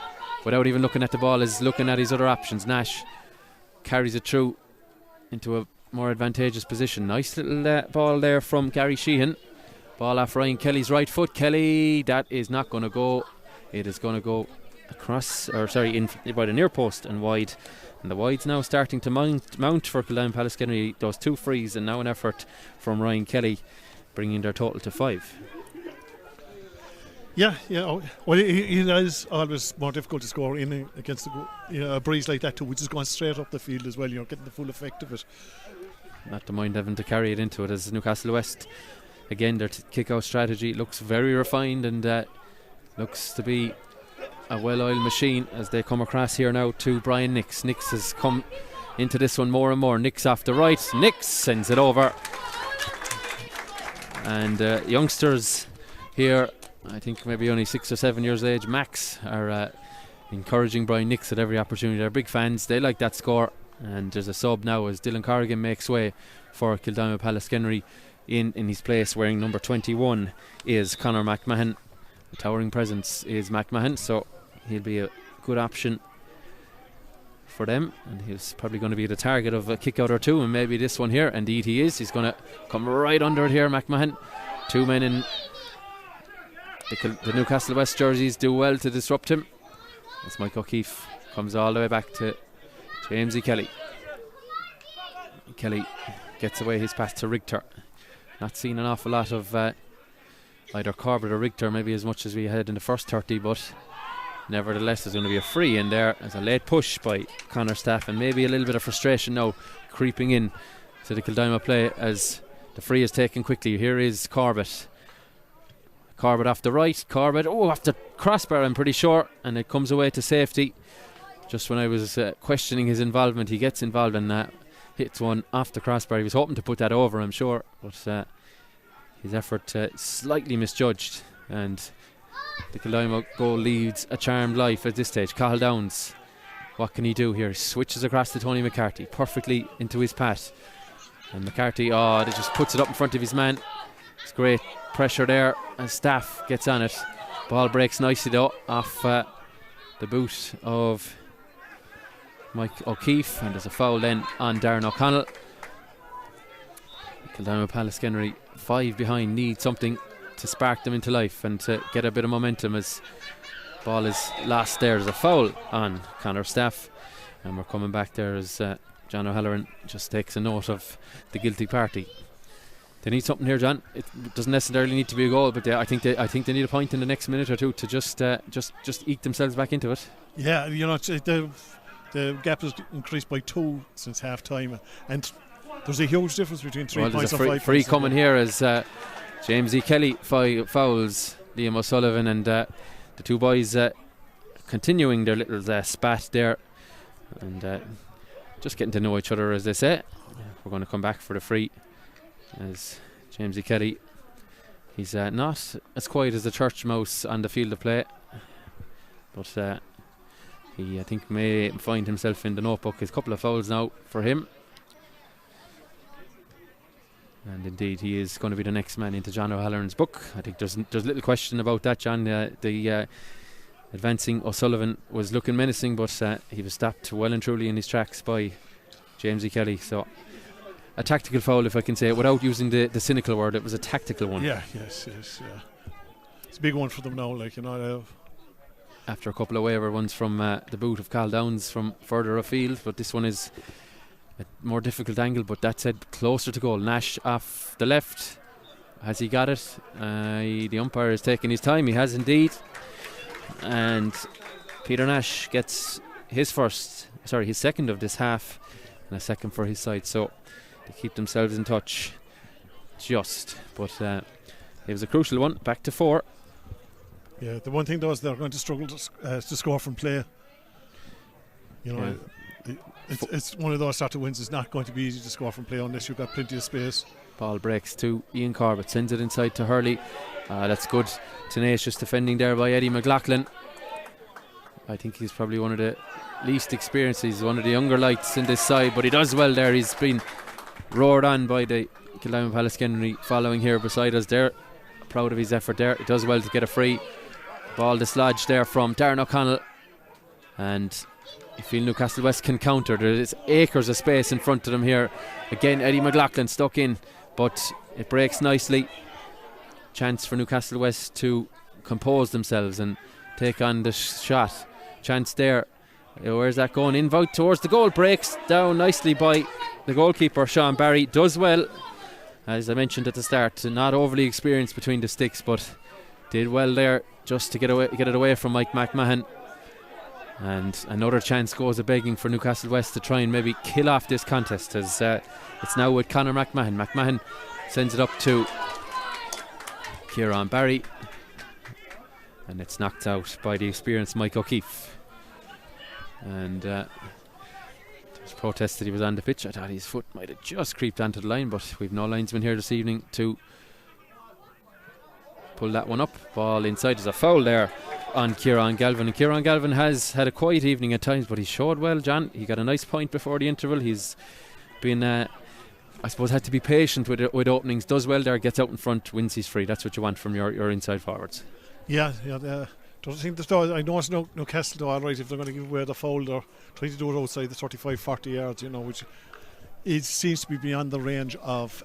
A: without even looking at the ball, is looking at his other options. Nash carries it through into a more advantageous position. Nice little ball there from Gary Sheehan. Ball off Ryan Kelly's right foot. Kelly, that is not going to go. It is going to go across, or sorry, in by the near post and wide. And the wide's now starting to mount for Kildimo Pallaskenry. Those 2 frees and now an effort from Ryan Kelly, bringing their total to 5.
B: Yeah. Well, it is always more difficult to score in against a breeze like that too, which is going straight up the field as well. Getting the full effect of it.
A: Not to mind having to carry it into it, as Newcastlewest, again, their kick-out strategy looks very refined and looks to be a well-oiled machine as they come across here now to Brian Nix. Nix has come into this one more and more. Nix off the right. Nix sends it over. And youngsters here, I think maybe only 6 or 7 years of age max, are encouraging Brian Nix at every opportunity. They're big fans. They like that score. And there's a sub now as Dylan Corrigan makes way for Kildimo Pallaskenry. In his place, wearing number 21, is Conor McMahon. The towering presence is McMahon, so he'll be a good option for them, and he's probably going to be the target of a kick out or 2, and maybe this one here. Indeed he is. He's going to come right under it here, McMahon. 2 men in the Newcastlewest jerseys do well to disrupt him, as Mike O'Keefe comes all the way back to Jamesy Kelly. Kelly gets away his pass to Richter. Not seen an awful lot of either Corbett or Richter, maybe as much as we had in the first 30, but nevertheless there's going to be a free in there as a late push by Connor Staff, and maybe a little bit of frustration now creeping in to the Kildimo play as the free is taken quickly. Here is Corbett off the right. Corbett off the crossbar, I'm pretty sure, and it comes away to safety. Just when I was questioning his involvement, he gets involved and hits one off the crossbar. He was hoping to put that over, I'm sure, but his effort slightly misjudged, and the Kildimo goal leads a charmed life at this stage. Carl Downs, what can he do here? He switches across to Tony McCarthy, perfectly into his pass, and McCarthy, they just puts it up in front of his man. It's great pressure there as Staff gets on it. Ball breaks nicely though off the boot of Mike O'Keefe, and there's a foul then on Darren O'Connell. Kildimo Pallaskenry 5 behind, need something to spark them into life and to get a bit of momentum as ball is lost there. There's a foul on Connor Staff, and we're coming back there as John O'Halloran just takes a note of the guilty party. They need something here, John. It doesn't necessarily need to be a goal, but I think they need a point in the next minute or two to just eke themselves back into it. Yeah,
B: the gap has increased by 2 since half time, and there's a huge difference between 3 points and 5 points.
A: Free coming here as James E. Kelly fouls Liam O'Sullivan, and the 2 boys continuing their little spat there and just getting to know each other, as they say. We're going to come back for the free as James E. Kelly, he's not as quiet as the church mouse on the field of play, but he, I think, may find himself in the notebook. There's a couple of fouls now for him, and indeed he is going to be the next man into John O'Halloran's book. I think there's little question about that, John. The advancing. O'Sullivan was looking menacing, but he was stopped well and truly in his tracks by Jamesy Kelly. So a tactical foul, if I can say it, without using the cynical word. It was a tactical one.
B: Yeah. It's a big one for them now,
A: after a couple of waiver ones from the boot of Carl Downs from further afield, but this one is a more difficult angle, but that said, closer to goal. Nash off the left. Has he got it? The umpire is taking his time. He has indeed. And Peter Nash gets his second of this half, and a second for his side. So they keep themselves in touch but it was a crucial one. Back to 4.
B: Yeah, the one thing though is they're going to struggle to score from play. It's one of those sort of wins. It's not going to be easy to score from play unless you've got plenty of space.
A: Ball breaks to Ian Corbett, sends it inside to Hurley. That's good, tenacious defending there by Eddie McLaughlin. I think he's probably one of the least experienced. He's one of the younger lights in this side, but he does well there. He's been roared on by the Kildimo Pallaskenry following here beside us there. Proud of his effort there. He does well to get a free. Ball dislodged there from Darren O'Connell, and you feel Newcastlewest can counter. There is acres of space in front of them here. Again, Eddie McLaughlin stuck in, but it breaks nicely. Chance for Newcastlewest to compose themselves and take on the shot. Chance there. Where's that going? Invout towards the goal. Breaks down nicely by the goalkeeper, Sean Barry. Does well, as I mentioned at the start, not overly experienced between the sticks, but did well there just to get it away from Mike McMahon. And another chance goes a begging for Newcastlewest to try and maybe kill off this contest, as it's now with Conor McMahon. McMahon sends it up to Kieran Barry, and it's knocked out by the experienced Mike O'Keefe. And there was protest that he was on the pitch. I thought his foot might have just creeped onto the line, but we've no linesman here this evening to pull that one up. Ball inside. There's a foul there on Kieran Galvin, and Kieran Galvin has had a quiet evening at times, but he showed well, John. He got a nice point before the interval. He's been I suppose had to be patient with openings. Does well there, gets out in front, wins his free. That's what you want from your inside forwards.
B: Yeah. Don't think I know it's Newcastle though, alright, if they're going to give away the foul, they're trying to do it outside the 35-40 yards, which it seems to be beyond the range of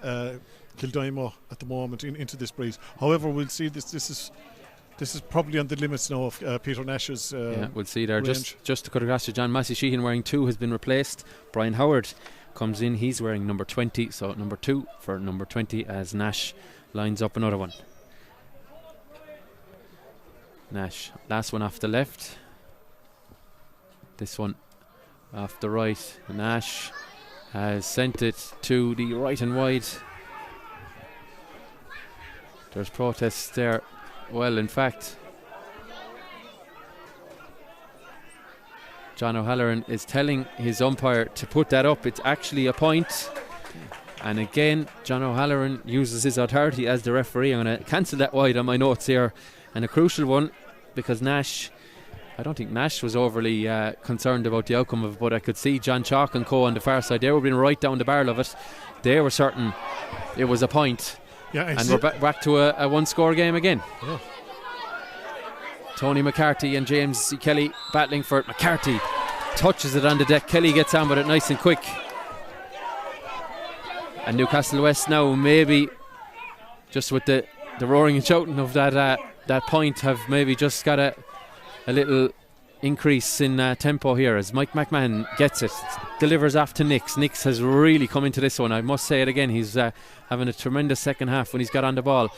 B: Kildimo at the moment into this breeze. However, we'll see this is probably on the limits now of Peter Nash's
A: we'll see there
B: range.
A: Just to cut across to John, Massey Sheehan wearing 2 has been replaced. Brian Howard comes in, he's wearing number 20, so number 2 for number 20 as Nash lines up another one. Nash, last one off the left, this one off the right. Nash has sent it to the right and wide. There's protests there. Well, in fact, John O'Halloran is telling his umpire to put that up. It's actually a point. And again, John O'Halloran uses his authority as the referee. I'm going to cancel that wide on my notes here. And a crucial one, because Nash, I don't think Nash was overly concerned about the outcome of it, but I could see John Chalk and co on the far side. They were being right down the barrel of it. They were certain it was a point. Yeah, and we're back to a one-score game again. Yeah. Tony McCarthy and James C. Kelly battling for it. McCarthy touches it on the deck. Kelly gets on with it nice and quick. And Newcastlewest now, maybe just with the roaring and shouting of that point, have maybe just got a little increase in tempo here as Mike McMahon gets it, delivers off to Nix. Nix has really come into this one. I must say it again, he's having a tremendous second half when he's got on the ball.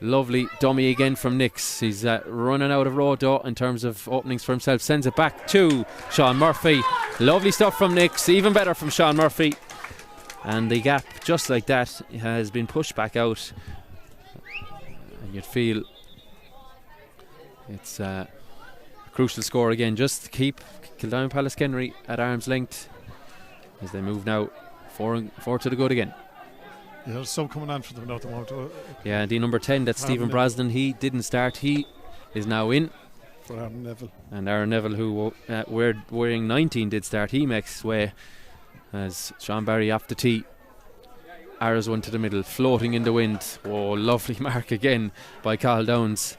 A: Lovely dummy again from Nix. He's running out of road though in terms of openings for himself. Sends it back to Sean Murphy. Lovely stuff from Nix, even better from Sean Murphy. And the gap, just like that, has been pushed back out. And you'd feel it's a crucial score again, just to keep Kildimo Pallaskenry at arm's length as they move now 4 to the good again.
B: Yeah, there's some coming on for them now at the moment.
A: Yeah, the number 10, that's Stephen Brosnan. He didn't start, he is now in
B: for Aaron Neville.
A: And Aaron Neville, who wearing 19, did start. He makes way as Sean Barry off the tee arrows one to the middle, floating in the wind. Oh, lovely mark again by Carl Downs.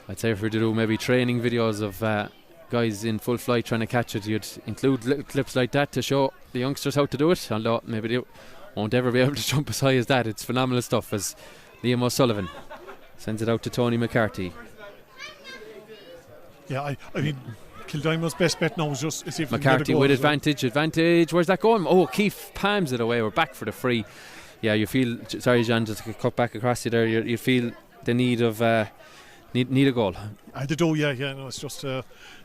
A: I'd say if we were to do maybe training videos of guys in full flight trying to catch it, you'd include little clips like that to show the youngsters how to do it, although maybe they won't ever be able to jump as high as that. It's phenomenal stuff as Liam O'Sullivan sends it out to Tony McCarthy.
B: Yeah, I mean, Kildimo's best bet now is just see if
A: McCarthy with advantage. Where's that going? Oh, Keith palms it away. We're back for the free. Yeah, you feel. Sorry, John, just to cut back across you there. You feel the need of need a goal.
B: They do, yeah. No, it's just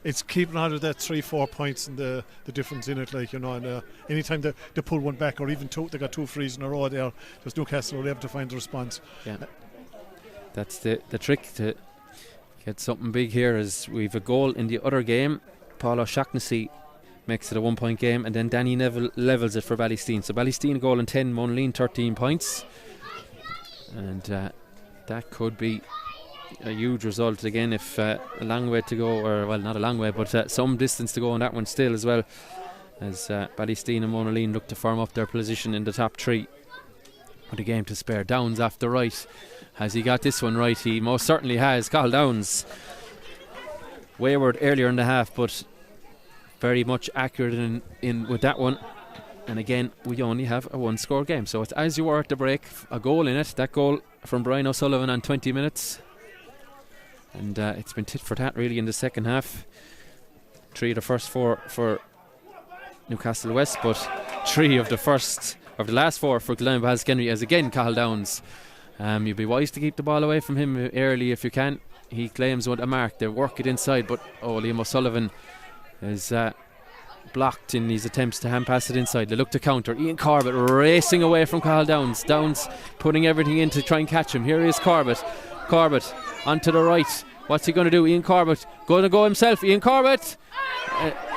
B: it's keeping out of that 3-4 points and the difference in it, like, you know. And anytime they pull one back, or even they got 2 frees in a row there, just Newcastle were able to find the response.
A: Yeah, that's the trick to get something big here. Is we've a goal in the other game. Paul O'Shaughnessy makes it a 1-point game, and then Danny Neville levels it for Ballysteen. So Ballysteen a goal in 10, Monaleen 13 points, and that could be a huge result again if a long way to go, or well, not a long way, but some distance to go on that one still as well, as Ballysteen and Monaleen look to firm up their position in the top 3 with a game to spare. Downs off the right. Has he got this one right? He most certainly has. Carl Downs wayward earlier in the half, but very much accurate in with that one. And again, we only have a 1-score game, so it's as you were at the break. A goal in it. That goal from Brian O'Sullivan on 20 minutes, and it's been tit for tat really in the second half. 3 of the first 4 for Newcastlewest, but 3 of the last 4 for Pallaskenry, as again Carl Downs. You'd be wise to keep the ball away from him early if you can. He claims with a mark. They work it inside, but Liam O'Sullivan is blocked in his attempts to hand pass it inside. They look to counter. Ian Corbett racing away from Carl Downs. Downs putting everything in to try and catch him. Here is Corbett. Corbett onto the right. What's he going to do? Ian Corbett going to go himself. Ian Corbett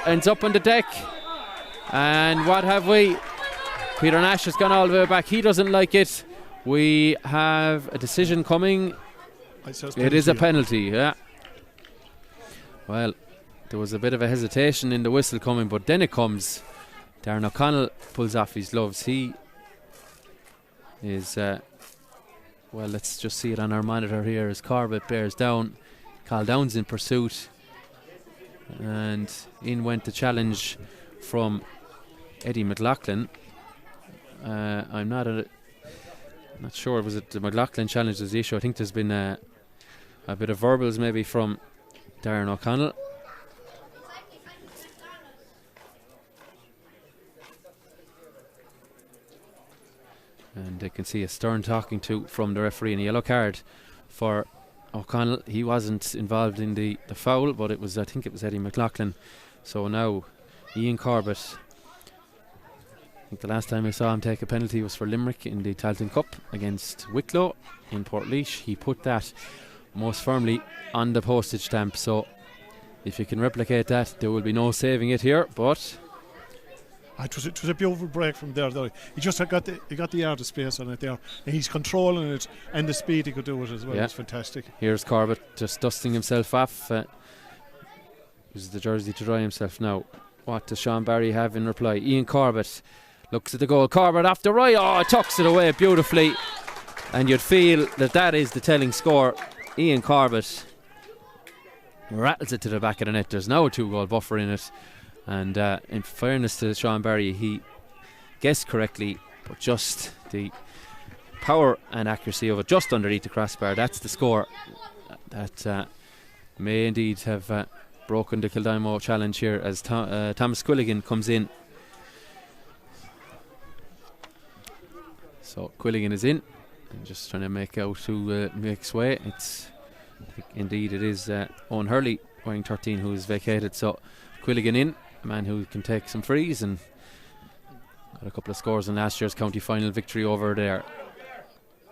A: ends up on the deck. And what have we? Peter Nash has gone all the way back. He doesn't like it. We have a decision coming. It is a penalty, yeah. Well, there was a bit of a hesitation in the whistle coming, but then it comes. Darren O'Connell pulls off his gloves. He is, well, let's just see it on our monitor here as Corbett bears down. Carl Downs in pursuit. And in went the challenge from Eddie McLaughlin. I'm not sure, was it the McLaughlin challenge is the issue? I think there's been a bit of verbals maybe from Darren O'Connell. And they can see a stern talking to from the referee, and a yellow card for O'Connell. He wasn't involved in the foul, but I think it was Eddie McLaughlin. So now Ian Corbett, I think the last time I saw him take a penalty was for Limerick in the Tailteann Cup against Wicklow in Portlaoise. He put that most firmly on the postage stamp, so if you can replicate that, there will be no saving it here. But
B: it was a beautiful break from there. He just got the yard of space on it there, and he's controlling it, and the speed he could do it as well. Yeah. It's fantastic.
A: Here's Corbett just dusting himself off. Uses the jersey to dry himself now. What does Sean Barry have in reply? Ian Corbett looks at the goal. Corbett off the right. Oh, tucks it away beautifully. And you'd feel that is the telling score. Ian Corbett rattles it to the back of the net. There's now a 2-goal buffer in it. And in fairness to Sean Barry, he guessed correctly, but just the power and accuracy of it just underneath the crossbar. That's the score that may indeed have broken the Kildimo challenge here, as Thomas Quilligan comes in. So Quilligan is in and just trying to make out who makes way. Indeed it is Owen Hurley wearing 13 who is vacated. So Quilligan in, a man who can take some frees and got a couple of scores in last year's county final victory over there.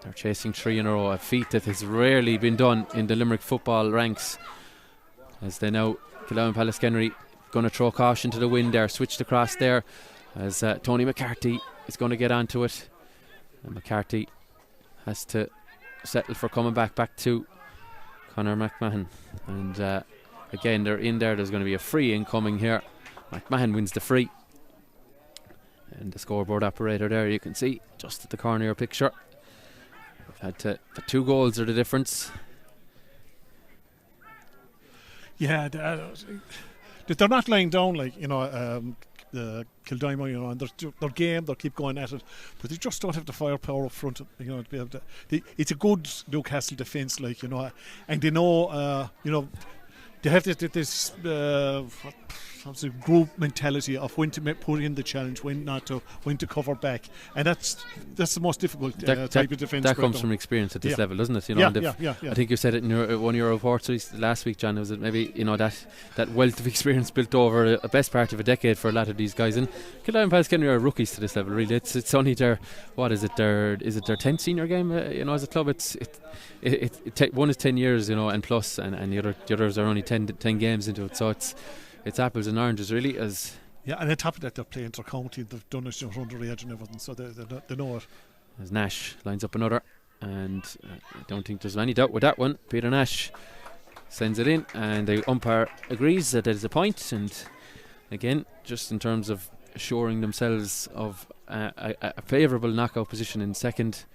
A: They're chasing 3 in a row, a feat that has rarely been done in the Limerick football ranks, as they now Kildimo Pallaskenry going to throw caution to the wind there, switched across there as Tony McCarthy is going to get onto it, and McCarthy has to settle for coming back to Conor McMahon. And again, they're in there. There's going to be a free incoming here. McMahon wins the free, and the scoreboard operator there, you can see just at the corner of your picture, we've had the 2 goals are the difference.
B: Yeah, they're not lying down like, Kildimo, and they're game, they'll keep going at it, but they just don't have the firepower up front, to be able to. It's a good Newcastle defence, and they know, they have this group mentality of when to put in the challenge, when not to, when to cover back, and that's the most difficult type of defence.
A: That comes from experience at this level, doesn't it? I think you said it in one of your reports last week, John. Was it maybe that wealth of experience built over a best part of a decade for a lot of these guys? And Kildimo and Pallaskenry are rookies to this level. Really, it's only their 10th senior game? As a club, one is 10 years, and plus, and the others are only 10 games into it. So it's apples and oranges, really. And
B: on top of that, they're playing inter-county. They've done it under the edge and everything, so they know it.
A: As Nash lines up another, and I don't think there's any doubt with that one. Peter Nash sends it in, and the umpire agrees that there's a point. And again, just in terms of assuring themselves of a favourable knockout position in second,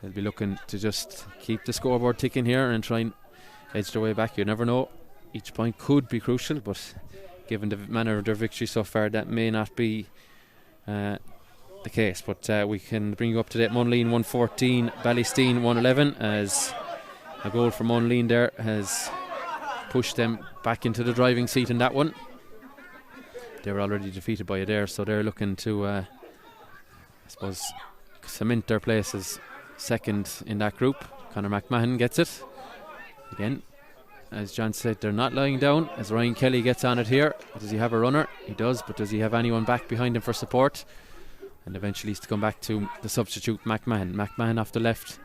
A: they'll be looking to just keep the scoreboard ticking here and try and edge their way back. You never know. Each point could be crucial, but given the manner of their victory so far, that may not be the case. But we can bring you up to date. Monleen 114, Ballysteen 111, as a goal from Monleen there has pushed them back into the driving seat in that one. They were already defeated by Adair, so they're looking to, I suppose, cement their place as second in that group. Conor McMahon gets it again. As John said, they're not lying down. As Ryan Kelly gets on it here, does he have a runner? He does, but does he have anyone back behind him for support? And eventually he's to come back to the substitute, McMahon. McMahon off the left,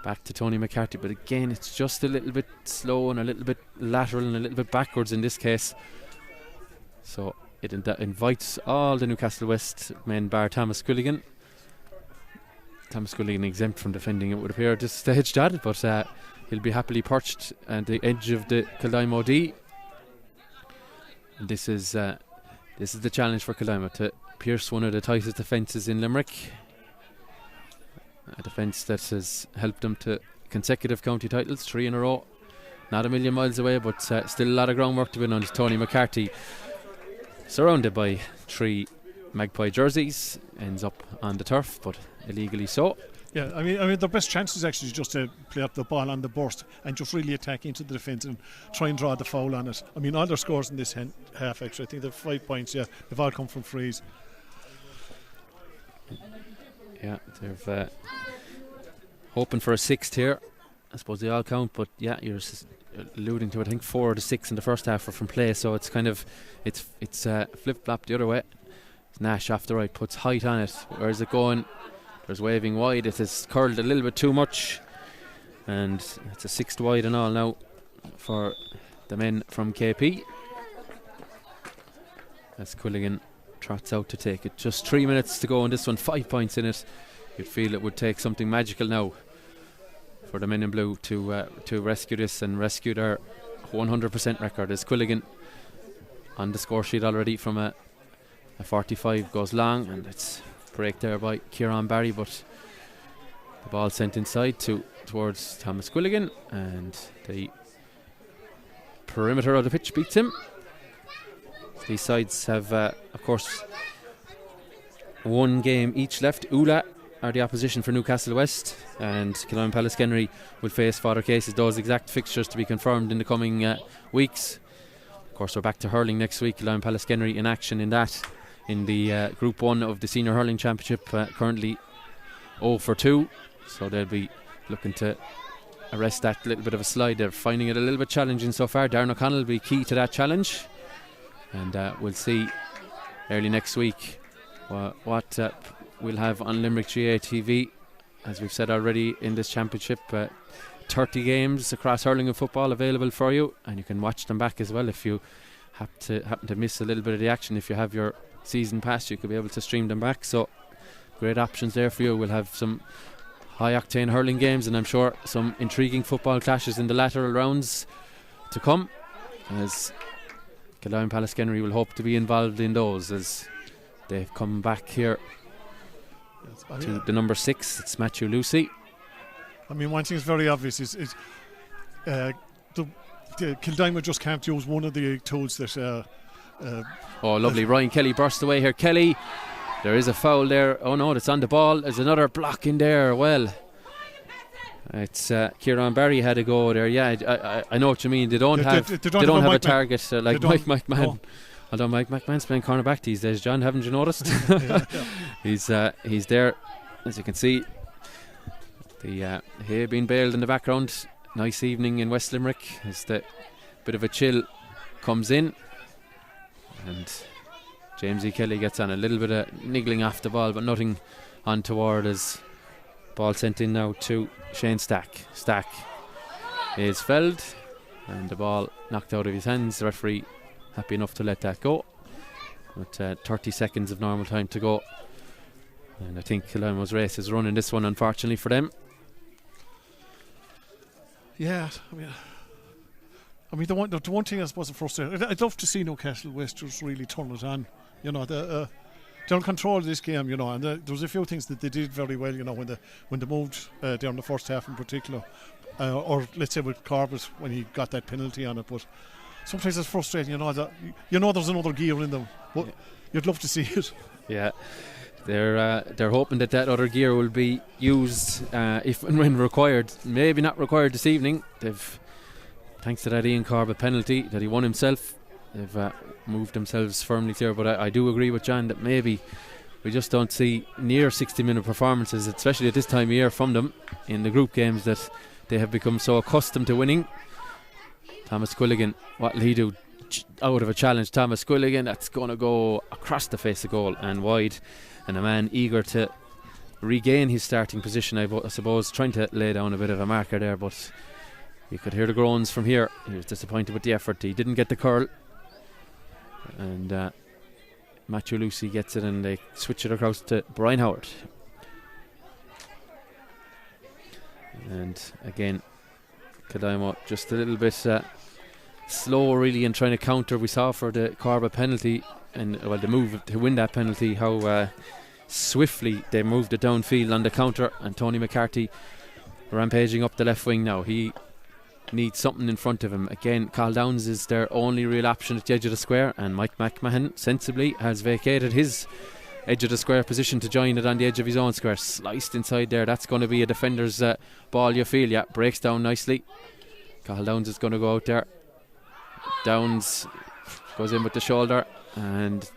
A: back to Tony McCarthy. But again, it's just a little bit slow and a little bit lateral and a little bit backwards in this case. So it invites all the Newcastlewest men, bar Thomas Quilligan. Thomas Quilligan exempt from defending, it would appear at this stage, Dad, but he'll be happily perched at the edge of the Kildimo D. And this is the challenge for Kildimo, to pierce one of the tightest defences in Limerick. A defence that has helped them to consecutive county titles, 3 in a row. Not a million miles away, but still a lot of groundwork to be done. Tony McCarthy, surrounded by 3 Magpie jerseys, ends up on the turf, but illegally so.
B: Yeah, I mean, their best chance is actually just to play up the ball on the burst and just really attack into the defence and try and draw the foul on it. I mean, all their scores in this half, actually, I think they've 5 points. Yeah, they've all come from frees.
A: Yeah, they're hoping for a 6th here. I suppose they all count, but yeah, you're alluding to it. I think 4 of the 6 in the first half are from play, so it's kind of it's flip flop the other way. Nash off the right puts height on it. Where is it going? There's waving wide. It has curled a little bit too much, and it's a 6th wide and all now for the men from KP. As Quilligan trots out to take it. Just 3 minutes to go in this one, 5 points in it. You'd feel it would take something magical now for the men in blue to rescue this and rescue their 100% record. As Quilligan on the score sheet already from a 45 goes long, and it's break there by Kieran Barry, but the ball sent inside towards Thomas Quilligan, and the perimeter of the pitch beats him. These sides have of course 1 game each left. Ula are the opposition for Newcastlewest, and Kildimo and Pallaskenry will face Father Cases. Those exact fixtures to be confirmed in the coming weeks. Of course, we're back to hurling next week. Kildimo and Pallaskenry in action in the Group 1 of the Senior Hurling Championship, currently 0 for 2, so they'll be looking to arrest that little bit of a slide. They're finding it a little bit challenging so far. Darren O'Connell will be key to that challenge, and we'll see early next week what we'll have on Limerick GA TV. As we've said already in this championship, 30 games across hurling and football available for you, and you can watch them back as well if you happen to miss a little bit of the action. If you have your season pass, you could be able to stream them back, so great options there for you. We'll have some high octane hurling games, and I'm sure some intriguing football clashes in the lateral rounds to come, as Kildimo and Pallaskenry will hope to be involved in those, as they've come back here to the number 6. It's Matthew Lucy.
B: I mean, one thing is very obvious is Kildimo just can't use one of the tools that.
A: Lovely. Ryan Kelly burst away here. Kelly, there is a foul there. Oh no, it's on the ball. There's another block in there. Well, it's Kieran Barry had a go there. Yeah, I know what you mean. They don't have a target like Mike McMahon. No. Although Mike McMahon's playing cornerback these days, John, haven't you noticed? He's there, as you can see. The hay being baled in the background. Nice evening in West Limerick as the bit of a chill comes in, and James E. Kelly gets on a little bit of niggling off the ball, but nothing untoward as ball sent in now to Shane Stack. Stack is felled and the ball knocked out of his hands. The referee happy enough to let that go with 30 seconds of normal time to go, and I think Kildimo's race is running this one, unfortunately for them.
B: Yeah, I mean the one thing I suppose is frustrating. I'd love to see Newcastlewest just really turn it on. You know, they're in control of this game. You know, and there was a few things that they did very well. You know, when they moved during the first half in particular, or let's say with Corbett when he got that penalty on it. But sometimes it's frustrating. You know, there's another gear in them, but you'd love to see it. Yeah.
A: They're hoping that other gear will be used if and when required. Maybe not required this evening. They've, thanks to that Ian Corbett penalty that he won himself, they've moved themselves firmly clear. But I do agree with John that maybe we just don't see near 60-minute performances, especially at this time of year, from them in the group games that they have become so accustomed to winning. Thomas Quilligan, what will he do? Out of a challenge, Thomas Quilligan, that's going to go across the face of goal and wide, and a man eager to regain his starting position, I suppose, trying to lay down a bit of a marker there, but you could hear the groans from here. He was disappointed with the effort. He didn't get the curl, and Matthew Lucy gets it, and they switch it across to Brian Howard. And again, Kildimo just a little bit slow really in trying to counter. We saw for the Corbett penalty and the move to win that penalty how swiftly they moved it downfield on the counter, and Tony McCarthy rampaging up the left wing now. He needs something in front of him. Again, Carl Downs is their only real option at the edge of the square, and Mike McMahon sensibly has vacated his edge of the square position to join it on the edge of his own square. Sliced inside there. That's going to be a defender's ball, you feel. Yeah, breaks down nicely. Carl Downs is going to go out there. Downs goes in with the shoulder, and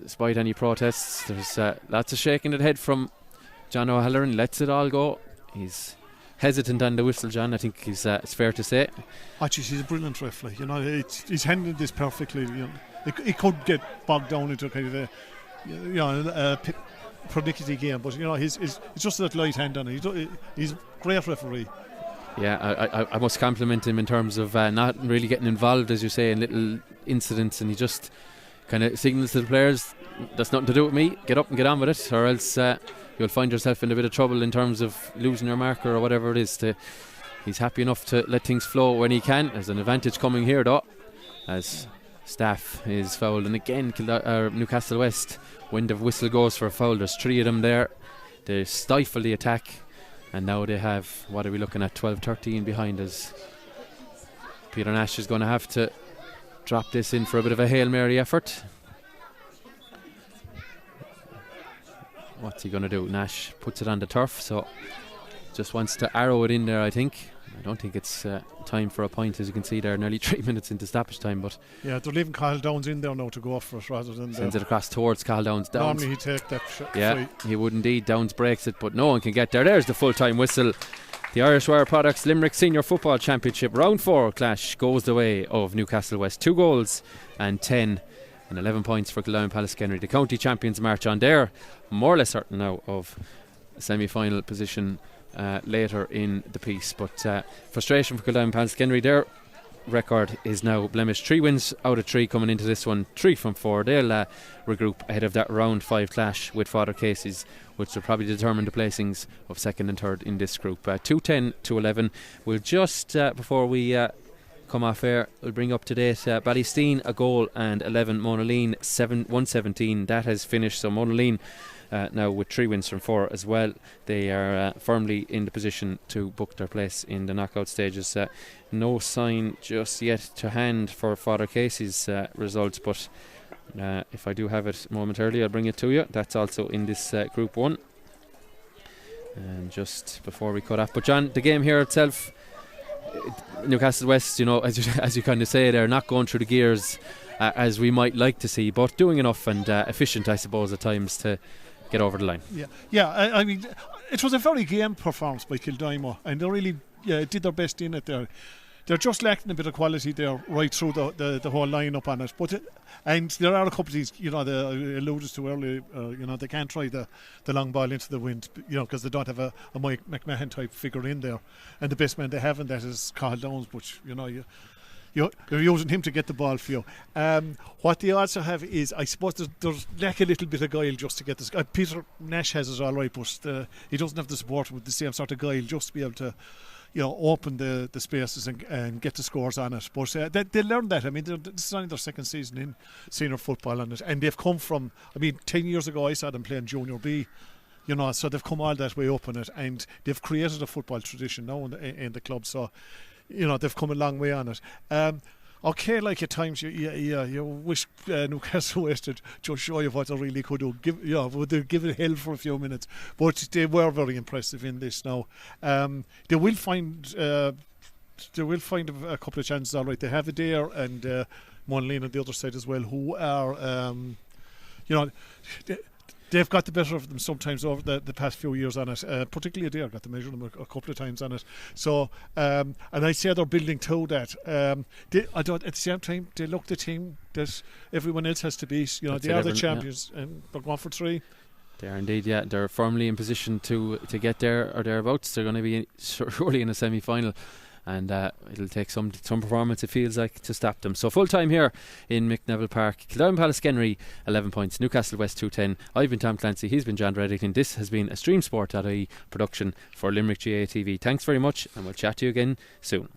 A: despite any protests, there's lots of shaking of the head from John O'Halloran. Lets it all go. He's hesitant on the whistle, John. I think it's fair to say.
B: Actually, he's a brilliant referee. You know, he's handled this perfectly. You know, it could get bogged down into kind of a pernickety game, but you know, he's just that light hand on it. He's a great referee.
A: Yeah, I must compliment him in terms of not really getting involved, as you say, in little incidents, and he just kind of signals to the players, that's nothing to do with me, get up and get on with it, or else you'll find yourself in a bit of trouble in terms of losing your marker or whatever it is. He's happy enough to let things flow when he can. There's an advantage coming here though, as Staff is fouled, and again Newcastlewest, when the whistle goes for a foul, there's three of them there. They stifle the attack, and now they have, what are we looking at, 12-13 behind us. Peter Nash is going to have to drop this in for a bit of a Hail Mary effort. What's he going to do? Nash puts it on the turf, so just wants to arrow it in there, I think. I don't think it's time for a point, as you can see there, nearly 3 minutes into stoppage time. But
B: yeah, they're leaving Kyle Downs in there now to go off for it rather than
A: sends it across towards Kyle Downs.
B: Normally he'd take that shot.
A: Yeah, he would indeed. Downs breaks it, but no one can get there. There's the full-time whistle. The Irish Wire Products Limerick Senior Football Championship Round 4 clash goes the way of Newcastlewest. 2 goals and 10 and 11 points for Kildimo and Pallaskenry. The county champions march on. They're more or less certain now of semi-final position later in the piece, but frustration for Kildimo and Pallaskenry. Their record is now blemished. 3 wins out of 3 coming into this one, 3 from 4. They'll regroup ahead of that round 5 clash with Father Casey's, which will probably determine the placings of 2nd and 3rd in this group. 2-10 to 11. We'll just before we come off air. We'll bring up to date Ballysteen a goal and 11, Monaleen 117. That has finished, so Monaleen now with 3 wins from 4 as well. They are firmly in the position to book their place in the knockout stages. No sign just yet to hand for Father Casey's results, but if I do have it momentarily, I'll bring it to you. That's also in this Group 1. And just before we cut off, but John, the game here itself, Newcastlewest, you know, as you kind of say, they're not going through the gears as we might like to see, but doing enough and efficient, I suppose, at times to get over the line.
B: I mean, it was a very game performance by Kildimo, and they really did their best in it there. They're just lacking a bit of quality there right through the whole lineup on it. But and there are a couple of these, you know, they alluded to earlier, you know, they can't try the long ball into the wind, you know, because they don't have a Mike McMahon type figure in there. And the best man they have in that is Carl Downs, but, you know, you're using him to get the ball for you. What they also have is, I suppose, there's lack a little bit of guile just to get this. Peter Nash has it all right, but he doesn't have the support with the same sort of guile just to be able to, you know, open the spaces and get the scores on it. But they learned that. I mean, this is only their second season in senior football on it, and they've come from, I mean, 10 years ago I saw them playing Junior B, you know, so they've come all that way up on it, and they've created a football tradition now in the club, so, you know, they've come a long way on it. Okay, like at times you wish Newcastlewest would just show you what they really could do. Would they give it hell for a few minutes? But they were very impressive in this now. They will find a couple of chances, all right. They have it there, and Monaleen on the other side as well, who are, you know, they've got the better of them sometimes over the past few years on it. Particularly Adair got to measure them a couple of times on it. So, and I say they're building to that. At the same time, they look the team that everyone else has to beat. You know, they are the champions, and they're going for 3.
A: They are indeed, yeah. They're firmly in position to get there or thereabouts. They're going to be surely in a semi-final. And it'll take some performance, it feels like, to stop them. So full time here in McNeville Park. Kildimo Pallaskenry 11 points, Newcastlewest 210. I've been Tom Clancy, he's been John Reddick, and this has been a StreamSport.ie production for Limerick GAA TV. Thanks very much, and we'll chat to you again soon.